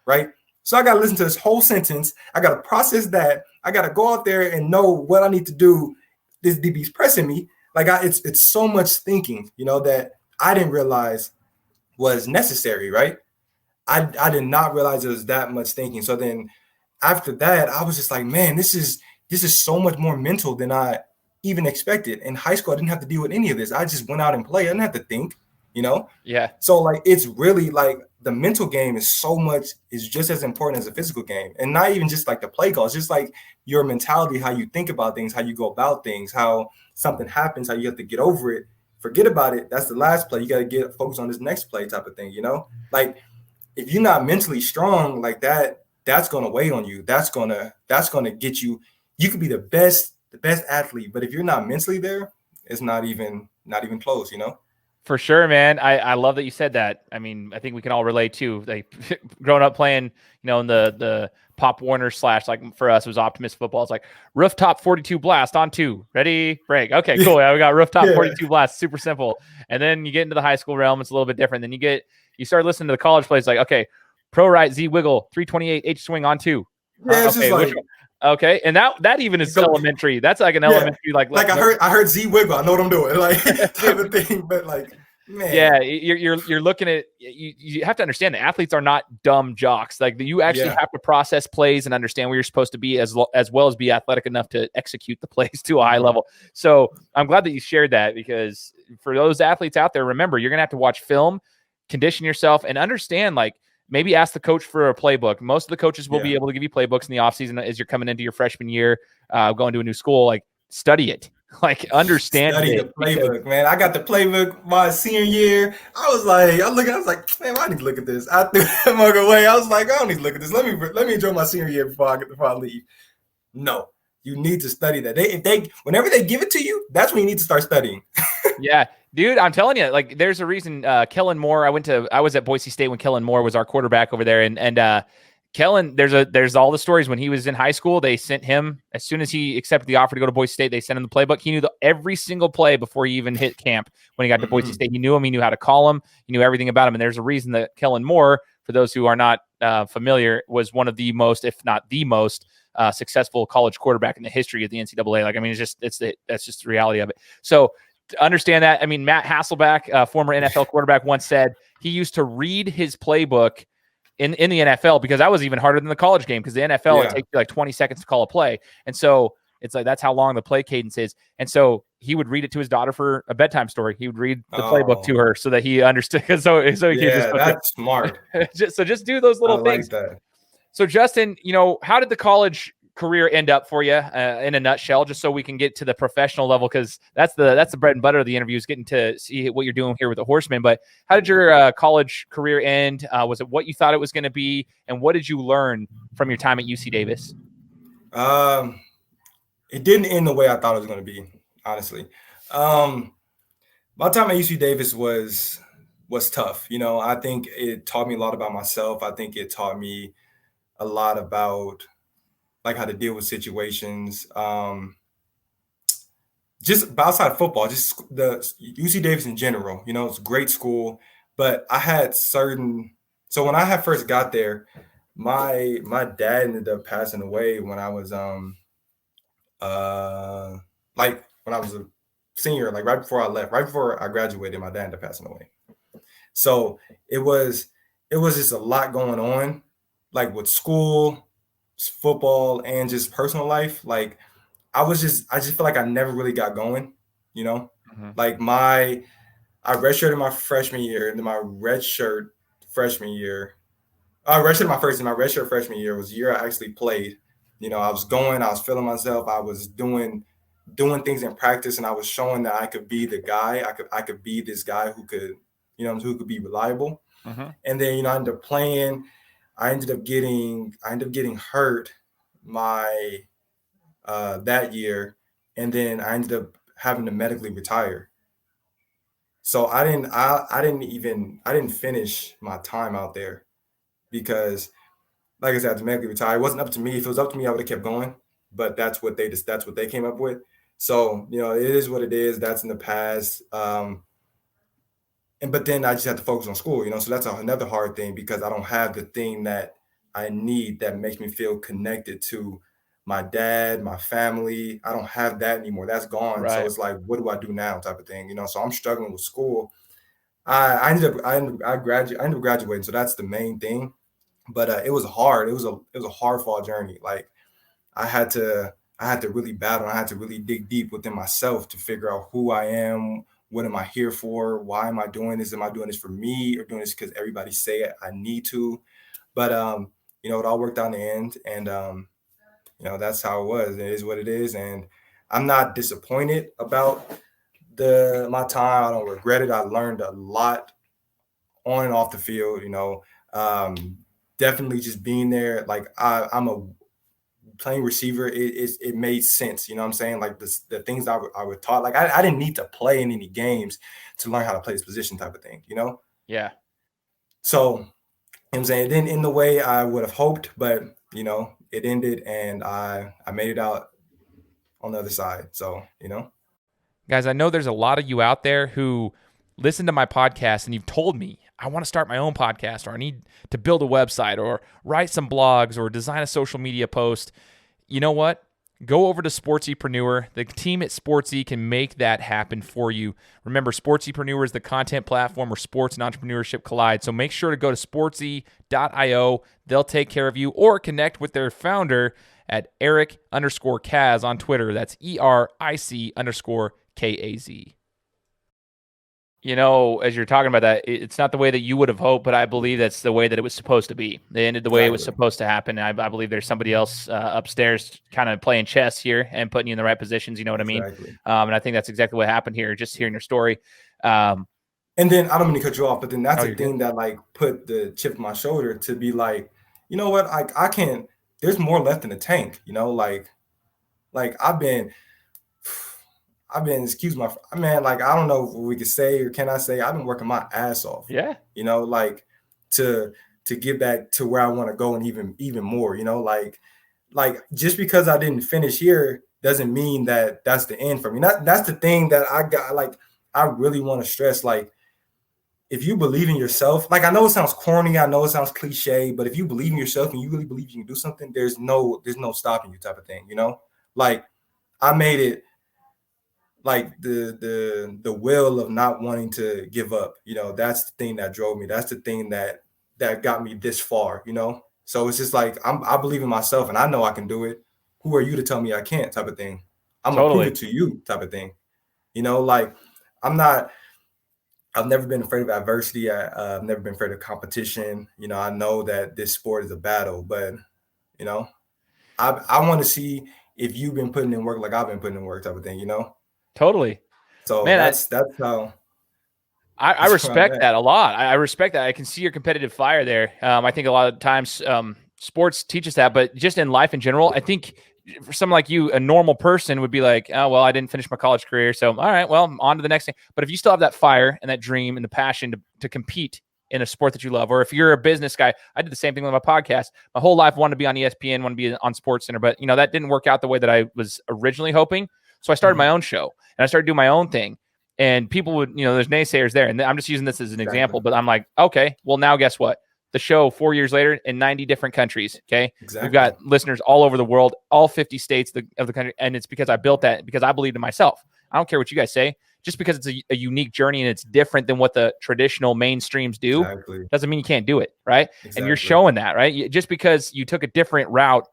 Speaker 3: right? So I gotta listen to this whole sentence. I gotta process that. I gotta go out there and know what I need to do. This DB's pressing me. Like it's so much thinking, you know, that I didn't realize was necessary, right? I did not realize it was that much thinking. So then after that, I was just like, man, this is so much more mental than I even expected. In high school, I didn't have to deal with any of this. I just went out and played. I didn't have to think, you know?
Speaker 1: Yeah.
Speaker 3: So like, it's really like the mental game is just as important as the physical game. And not even just like the play call. It's just like your mentality, how you think about things, how you go about things, how something happens, how you have to get over it, forget about it. That's the last play. You got to get focused on this next play type of thing, you know? Like if you're not mentally strong like that, that's going to weigh on you. That's going to get you. You could be the best athlete, but if you're not mentally there, it's not even close, you know?
Speaker 1: For sure, man. I love that you said that. I mean, I think we can all relate too. Like growing up playing, you know, in the Pop Warner / like for us, it was Optimus football. It's like rooftop 42 blast on 2. Ready, break. Okay, cool. Yeah, we got rooftop 42 blast. Super simple. And then you get into the high school realm, it's a little bit different. Then you start listening to the college plays, like, okay, pro right, Z wiggle, 328, H swing on 2.
Speaker 3: Yeah, it's
Speaker 1: okay,
Speaker 3: just like
Speaker 1: okay, and that even is elementary. That's like an elementary, like
Speaker 3: I heard Z wiggle. I know what I'm doing, like type of thing. But like, man,
Speaker 1: yeah, you're looking at you have to understand the athletes are not dumb jocks. Like you actually have to process plays and understand where you're supposed to be as well as be athletic enough to execute the plays to a high level. So I'm glad that you shared that, because for those athletes out there, remember you're gonna have to watch film, condition yourself, and understand, like, maybe ask the coach for a playbook. Most of the coaches will be able to give you playbooks in the offseason as you're coming into your freshman year, going to a new school. Like, study it. Like, understand
Speaker 3: the playbook, man. I got the playbook my senior year. I was like, I was like, man, I need to look at this. I threw that mug away. I was like, I don't need to look at this. Let me enjoy my senior year before I leave. No, you need to study that. Whenever they give it to you, that's when you need to start studying.
Speaker 1: Yeah. Dude, I'm telling you, like, there's a reason. Kellen Moore, I was at Boise State when Kellen Moore was our quarterback over there, and Kellen, there's all the stories when he was in high school. They sent him, as soon as he accepted the offer to go to Boise State, they sent him the playbook. He knew every single play before he even hit camp. When he got to Boise State, he knew him. He knew how to call him. He knew everything about him. And there's a reason that Kellen Moore, for those who are not familiar, was one of the most, if not the most, successful college quarterback in the history of the NCAA. Like, I mean, that's just the reality of it. So understand that. I mean, Matt Hasselbeck, former NFL quarterback, once said he used to read his playbook in the NFL because that was even harder than the college game because the NFL, it takes you like 20 seconds to call a play. And so it's like that's how long the play cadence is. And so he would read it to his daughter for a bedtime story. He would read the playbook to her so that he understood. So he
Speaker 3: yeah, that's smart.
Speaker 1: So just do those little things.
Speaker 3: Like that.
Speaker 1: So Justin, how did the college career end up for you in a nutshell, just so we can get to the professional level, because that's the bread and butter of the interview, is getting to see what you're doing here with the Horsemen. But how did your college career end? Was it what you thought it was going to be, and what did you learn from your time at UC Davis?
Speaker 3: It didn't end the way I thought it was going to be, honestly. My time at UC Davis was tough. I think it taught me a lot about myself. I think it taught me a lot about like how to deal with situations. Just outside of football, just the UC Davis in general, it's a great school, but I had so when I had first got there, my dad ended up passing away when I was like when I was a senior, like right before I left, right before I graduated, my dad ended up passing away. So it was just a lot going on, like with school, football, and just personal life. Like I just feel like I never really got going, like I redshirted my freshman year, and then my redshirt freshman year, I redshirted my first, and my redshirt freshman year was the year I actually played. I was feeling myself. I was doing things in practice, and I was showing that I could be the guy. I could be this guy who could, who could be reliable. And then, I ended up playing. I ended up getting hurt my that year, and then I ended up having to medically retire. So I didn't finish my time out there because, like I said, I had to medically retire. It wasn't up to me. If it was up to me, I would have kept going. But that's what they came up with. So it is what it is. That's in the past. But then I just have to focus on school. So that's another hard thing because I don't have the thing that I need that makes me feel connected to my dad, my family. I don't have that anymore. That's gone.
Speaker 1: Right.
Speaker 3: So it's like, what do I do now, type of thing. So I'm struggling with school. I ended up graduating. So that's the main thing. But it was hard. It was a hard fall journey. Like I had to really battle. I had to really dig deep within myself to figure out who I am. What am I here for? Why am I doing this? Am I doing this for me, or doing this because everybody say I need to? But it all worked out in the end, and that's how it was. It is what it is, and I'm not disappointed about my time. I don't regret it. I learned a lot on and off the field. Definitely just being there. Like I'm a playing receiver. It made sense. You know what I'm saying? Like the things I was taught. Like I didn't need to play in any games to learn how to play this position, type of thing.
Speaker 1: Yeah.
Speaker 3: So I'm saying it didn't end the way I would have hoped, but it ended, and I made it out on the other side. So
Speaker 1: Guys, I know there's a lot of you out there who listen to my podcast and you've told me, I want to start my own podcast, or I need to build a website, or write some blogs, or design a social media post. You know what? Go over to Sportsypreneur. The team at Sportsy can make that happen for you. Remember, Sportsypreneur is the content platform where sports and entrepreneurship collide. So make sure to go to sportsy.io. They'll take care of you, or connect with their founder at Eric_Kaz on Twitter. That's ERIC_KAZ. As you're talking about that, it's not the way that you would have hoped, but I believe that's the way that it was supposed to be. They ended the way it was supposed to happen. I believe there's somebody else upstairs kind of playing chess here and putting you in the right positions. You know what I mean?
Speaker 3: Exactly.
Speaker 1: And I think that's exactly what happened here, just hearing your story.
Speaker 3: And then I don't mean to cut you off, but then that's the thing
Speaker 1: good.
Speaker 3: that like put the chip on my shoulder to be like, you know what? I can't, there's more left in the tank, like I've been, excuse my man, like I don't know what we could say, or can I say, I've been working my ass off.
Speaker 1: Yeah.
Speaker 3: Like to get back to where I want to go, and even more, like just because I didn't finish here doesn't mean that that's the end for me. That's the thing that I got, like I really want to stress, like if you believe in yourself, like I know it sounds corny, I know it sounds cliche, but if you believe in yourself and you really believe you can do something, there's no stopping you, type of thing, like I made it. like the will of not wanting to give up. You know, that's the thing that drove me. That's the thing that got me this far, you know? So it's just like, I believe in myself and I know I can do it. Who are you to tell me I can't, type of thing? I'm gonna prove
Speaker 1: Totally.
Speaker 3: it to you, type of thing. You know, like I've never been afraid of adversity. I've never been afraid of competition. You know, I know that this sport is a battle, but you know, I want to see if you've been putting in work like I've been putting in work, type of thing, you know?
Speaker 1: Totally.
Speaker 3: So
Speaker 1: Man,
Speaker 3: that's how
Speaker 1: I
Speaker 3: that's where I'm
Speaker 1: respect
Speaker 3: at.
Speaker 1: that a lot. I respect that. I can see your competitive fire there. I think a lot of times sports teach us that, but just in life in general, I think for someone like you, a normal person would be like, oh, well, I didn't finish my college career. So, all right, well, on to the next thing. But if you still have that fire and that dream and the passion to compete in a sport that you love, or if you're a business guy, I did the same thing with my podcast. My whole life wanted to be on ESPN, wanted to be on SportsCenter, but that didn't work out the way that I was originally hoping. So I started my own show and I started doing my own thing. And people would, there's naysayers there. And I'm just using this as an example, but I'm like, okay, well, now guess what? The show 4 years later in 90 different countries. Okay.
Speaker 3: Exactly.
Speaker 1: We've got listeners all over the world, all 50 states of the country. And it's because I built that, because I believed in myself. I don't care what you guys say. Just because it's a unique journey and it's different than what the traditional mainstreams do, doesn't mean you can't do it. Right. Exactly. And you're showing that, right? Just because you took a different route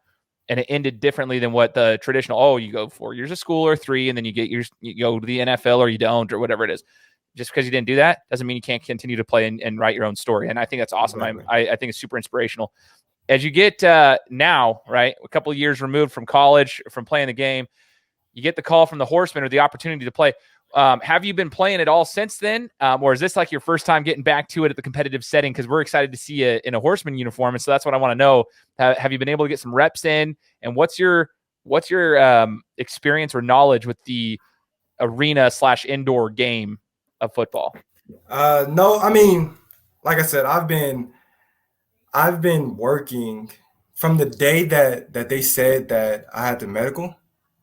Speaker 1: and it ended differently than what the traditional, you go 4 years of school or 3, and then you go to the NFL or you don't, or whatever it is. Just because you didn't do that doesn't mean you can't continue to play and write your own story. And I think that's awesome. Exactly. I think it's super inspirational. As you get now, right, a couple of years removed from college, from playing the game, you get the call from the Horsemen or the opportunity to play. Have you been playing it all since then? Or is this like your first time getting back to it at the competitive setting? Because we're excited to see you in a Horseman uniform. And so that's what I want to know. Have you been able to get some reps in? And what's your experience or knowledge with the arena/indoor game of football?
Speaker 3: No, I mean, like I said, I've been working from the day that they said that I had the medical.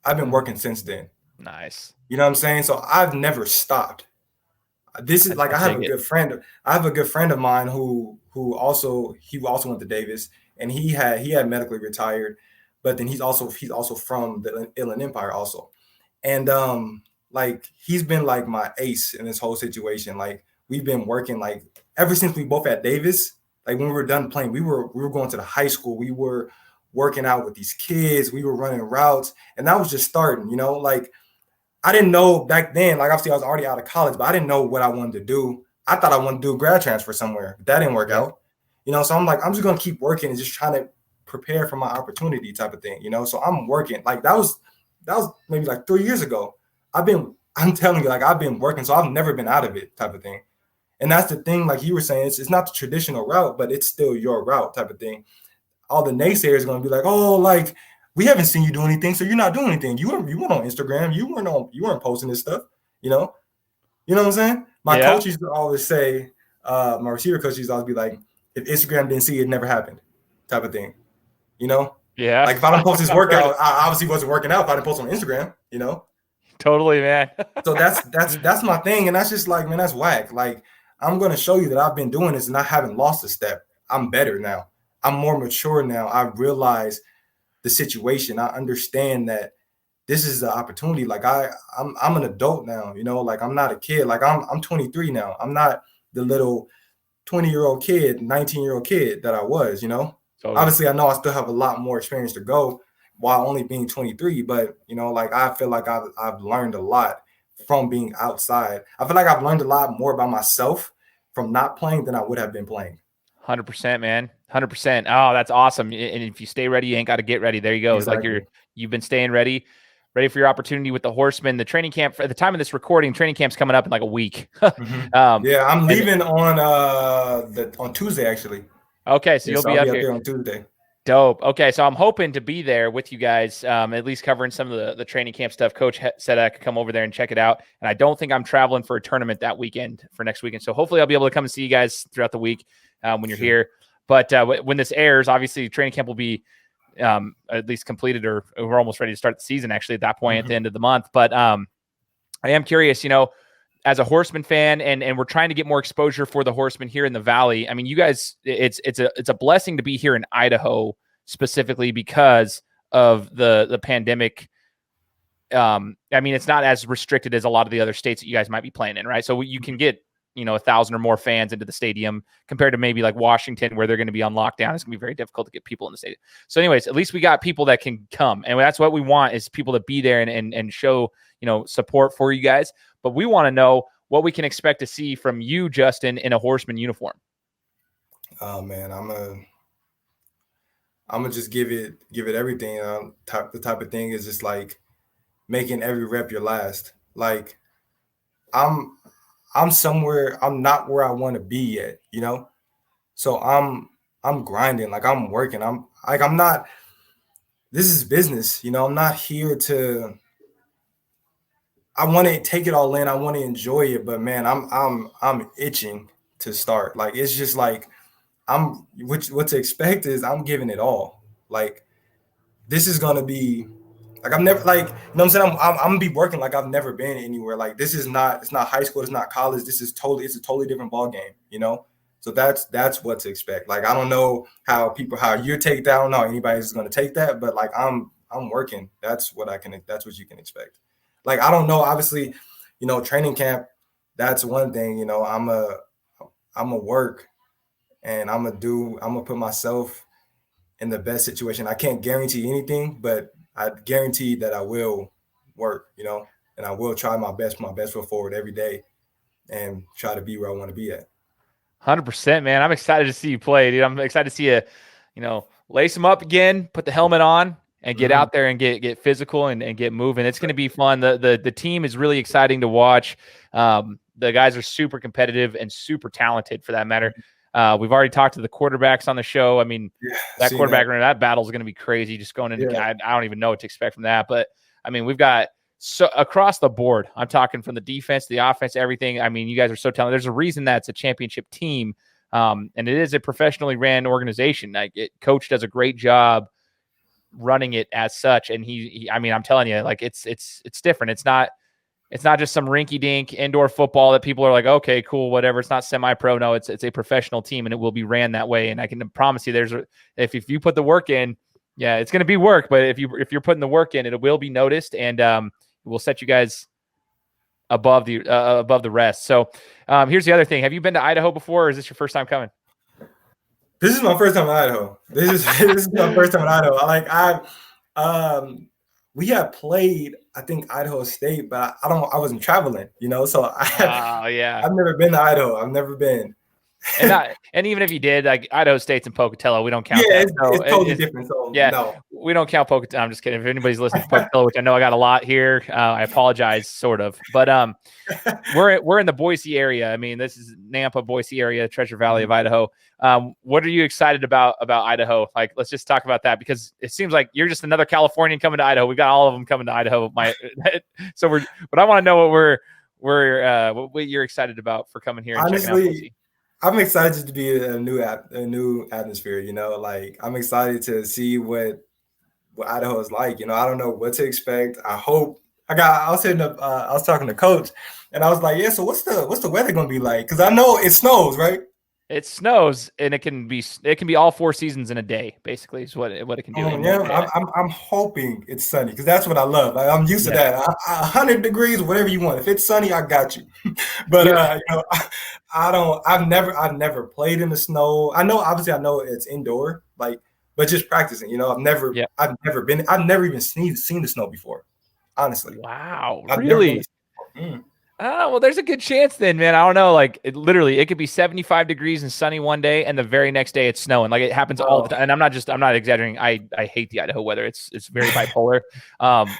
Speaker 3: I've been working since then.
Speaker 1: Nice.
Speaker 3: You know what I'm saying? So I've never stopped. This is like I have a good friend. I have a good friend of mine who also went to Davis, and he had medically retired, but then he's also from the Inland Empire also, and like he's been like my ace in this whole situation. Like we've been working like ever since we both at Davis. Like when we were done playing, we were going to the high school. We were working out with these kids. We were running routes, and that was just starting. Like. I didn't know back then, like obviously I was already out of college, but I didn't know what I wanted to do. I thought I wanted to do a grad transfer somewhere. That didn't work out. So I'm like, I'm just going to keep working and just trying to prepare for my opportunity type of thing, So I'm working. Like that was maybe like 3 years ago. I'm telling you, like I've been working, so I've never been out of it type of thing. And that's the thing, like you were saying, it's not the traditional route, but it's still your route type of thing. All the naysayers are going to be like, oh, like, we haven't seen you do anything, so you're not doing anything. You weren't on Instagram. You weren't posting this stuff. You know what I'm saying? My coach used to always say, my receiver coach used to always be like, if Instagram didn't see it, never happened, type of thing.
Speaker 1: Yeah.
Speaker 3: Like if I don't post this workout, I obviously wasn't working out if I didn't post on Instagram.
Speaker 1: Totally, man.
Speaker 3: So that's my thing, and that's just like, man, that's whack. Like I'm gonna show you that I've been doing this and I haven't lost a step. I'm better now. I'm more mature now. I realize the situation. I understand that this is the opportunity. Like I'm an adult now, like I'm not a kid. Like I'm 23 now. I'm not the little 20-year-old kid, 19-year-old kid that I was, Totally. Obviously I know I still have a lot more experience to go while only being 23, but like I feel like I've learned a lot from being outside. I feel like I've learned a lot more about myself from not playing than I would have been playing.
Speaker 1: 100%, man. 100%. Oh, that's awesome. And if you stay ready, you ain't got to get ready. There you go. Exactly. It's like you've been staying ready for your opportunity with the Horsemen. The training camp, at the time of this recording, training camp's coming up in like a week.
Speaker 3: Yeah, I'm leaving on Tuesday, actually.
Speaker 1: Okay, so you'll be up here
Speaker 3: on Tuesday.
Speaker 1: Dope. Okay, so I'm hoping to be there with you guys, at least covering some of the training camp stuff. Coach said I could come over there and check it out. And I don't think I'm traveling for a tournament that weekend for next weekend. So hopefully I'll be able to come and see you guys throughout the week when you're here. But when this airs, obviously training camp will be at least completed, or we're almost ready to start the season actually at that point at the end of the month. But I am curious, as a Horseman fan, and we're trying to get more exposure for the Horsemen here in the Valley. I mean, you guys, it's a blessing to be here in Idaho specifically because of the pandemic I mean, it's not as restricted as a lot of the other states that you guys might be playing in, right? So you can get 1,000 or more fans into the stadium compared to maybe like Washington, where they're going to be on lockdown. It's going to be very difficult to get people in the stadium. So anyways, at least we got people that can come, and that's what we want, is people to be there and show, support for you guys. But we want to know what we can expect to see from you, Justin, in a Horseman uniform.
Speaker 3: Oh man, I'm gonna just give it everything. The type of thing is just like making every rep your last. Like I'm somewhere, I'm not where I want to be yet, So I'm grinding, like I'm working. I'm not, this is business, I'm not here to, I want to take it all in. I want to enjoy it, but man, I'm itching to start. Like, it's just like, what to expect is I'm giving it all. Like, this is going to be, like, I'm never, like, what I'm saying? I'm gonna be working like I've never been anywhere. Like, this is not, it's not high school, it's not college. It's a totally different ball game, So that's what to expect. Like, I don't know how you take that. I don't know how anybody's going to take that, but like, I'm working. That's what you can expect. Like, I don't know, obviously, training camp, that's one thing, I'm a work, and I'm gonna put myself in the best situation. I can't guarantee anything, but I guarantee that I will work, and I will try my best foot forward every day and try to be where I want to be at.
Speaker 1: 100%, man. I'm excited to see you play, dude. I'm excited to see you, lace them up again, put the helmet on, and get out there and get physical and get moving. It's going to be fun. The team is really exciting to watch. The guys are super competitive and super talented, for that matter. We've already talked to the quarterbacks on the show. I mean, that quarterback that battle is going to be crazy. Just going into, I don't even know what to expect from that. But I mean, we've got across the board. I'm talking from the defense, the offense, everything. I mean, you guys are so talented. There's a reason that it's a championship team, and it is a professionally ran organization. Like, coach does a great job running it as such. And I mean, I'm telling you, like, it's different. It's not just some rinky dink indoor football that people are like, okay, cool, whatever. It's not semi-pro. No, it's a professional team, and it will be ran that way. And I can promise you, if you put the work in, yeah, it's going to be work. But if you're putting the work in, it will be noticed, and it will set you guys above the rest. So here's the other thing. Have you been to Idaho before, or is this your first time coming?
Speaker 3: This is my first time in Idaho. This is my first time in Idaho. We have played, I think, Idaho State, but I wasn't traveling, so I've never been to Idaho. I've never been.
Speaker 1: And even if you did, like, Idaho State's in Pocatello, we don't count that.
Speaker 3: It's totally different. So no.
Speaker 1: We don't count Pocatello. I'm just kidding. If anybody's listening to Pocatello, which I know I got a lot here, I apologize, sort of. But we're in the Boise area. I mean, this is Nampa, Boise area, Treasure Valley of Idaho. What are you excited about Idaho? Like, let's just talk about that, because it seems like you're just another Californian coming to Idaho. We've got all of them coming to Idaho. But I want to know what you're excited about for coming here and checking out Boise.
Speaker 3: I'm excited to be a new atmosphere, like, I'm excited to see what Idaho is like. I don't know what to expect. I hope I was talking to coach, and I was like, yeah, so what's the weather going to be like? Cause I know it snows, right?
Speaker 1: It snows, and it can be all 4 seasons in a day, basically, is what it can do.
Speaker 3: I'm hoping it's sunny, because that's what I love. I'm used to that. 100 degrees, whatever you want. If it's sunny, I got you. But I've never played in the snow. I know it's indoor, like, but just practicing. I've never even seen the snow before. Honestly.
Speaker 1: Wow, really? Well, there's a good chance then, man. I don't know. Like, it could be 75 degrees and sunny one day, and the very next day it's snowing. Like, it happens all the time. And I'm not exaggerating. I hate the Idaho weather. It's very bipolar.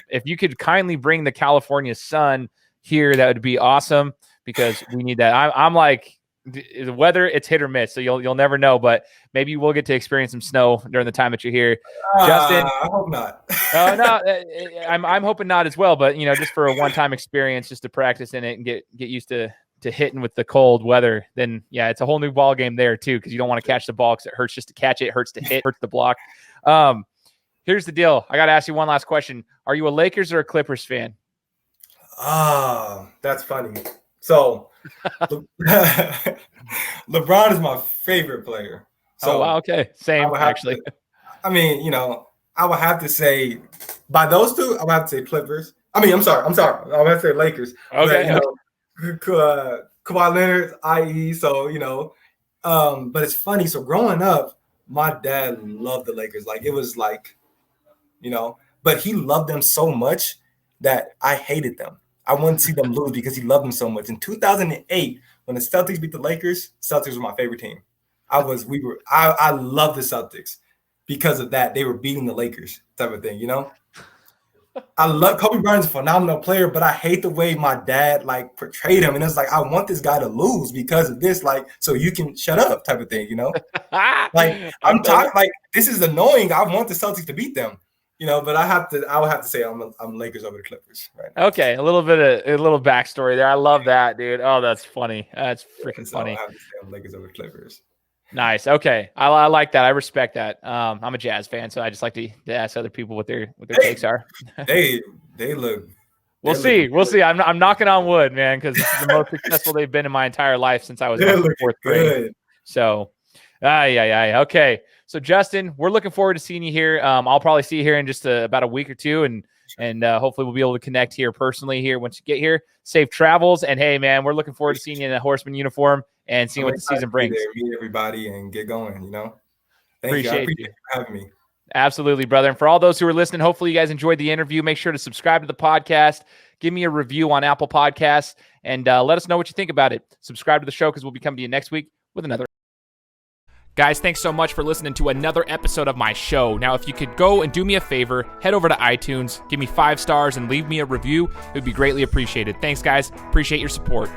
Speaker 1: If you could kindly bring the California sun here, that would be awesome, because we need that. I'm like, the weather, it's hit or miss, so you'll never know. But maybe we'll get to experience some snow during the time that you're here. Justin,
Speaker 3: I hope not.
Speaker 1: No, I'm hoping not as well. But just for a one-time experience, just to practice in it and get used to hitting with the cold weather. Then it's a whole new ball game there too, because you don't want to catch the ball because it hurts just to catch it, hurts to hit, hurts to block. Here's the deal. I got to ask you one last question. Are you a Lakers or a Clippers fan?
Speaker 3: That's funny. So LeBron is my favorite player. So
Speaker 1: wow, okay. Same, actually.
Speaker 3: I would have to say, by those two, I would have to say Clippers. I mean, I'm sorry. I'm going to say Lakers.
Speaker 1: Okay.
Speaker 3: But, Kawhi Leonard, IE. So, but it's funny. So growing up, my dad loved the Lakers. Like, it was like, but he loved them so much that I hated them. I wanted to see them lose because he loved them so much. In 2008, when the Celtics beat the Lakers, Celtics were my favorite team. I love the Celtics because of that. They were beating the Lakers type of thing, I love Kobe Bryant's a phenomenal player, but I hate the way my dad portrayed him. And it's like, I want this guy to lose because of this, so you can shut up type of thing, I'm tired. This is annoying. I want the Celtics to beat them, but I would have to say I'm Lakers over the Clippers right now.
Speaker 1: Okay. A little backstory there. I love that, dude. Oh, that's funny. That's freaking funny.
Speaker 3: I have to say I'm Lakers over the Clippers.
Speaker 1: Nice. Okay. I like that. I respect that. I'm a Jazz fan, so I just like to ask other people what their takes are.
Speaker 3: they look.
Speaker 1: We'll see. We'll see. I'm knocking on wood, man, because this is the most successful they've been in my entire life since I was in fourth grade. So, yeah. Okay. So, Justin, we're looking forward to seeing you here. I'll probably see you here in just about a week or two, and hopefully we'll be able to connect here personally here once you get here. Safe travels, and hey, man, we're looking forward to seeing you in a Horseman uniform and seeing what the season brings.
Speaker 3: Meet everybody and get going,
Speaker 1: Appreciate
Speaker 3: I appreciate you having me.
Speaker 1: Absolutely, brother. And for all those who are listening, hopefully you guys enjoyed the interview. Make sure to subscribe to the podcast. Give me a review on Apple Podcasts, and let us know what you think about it. Subscribe to the show because we'll be coming to you next week with another. Guys, thanks so much for listening to another episode of my show. Now, if you could go and do me a favor, head over to iTunes, give me 5 stars, and leave me a review. It would be greatly appreciated. Thanks, guys. Appreciate your support.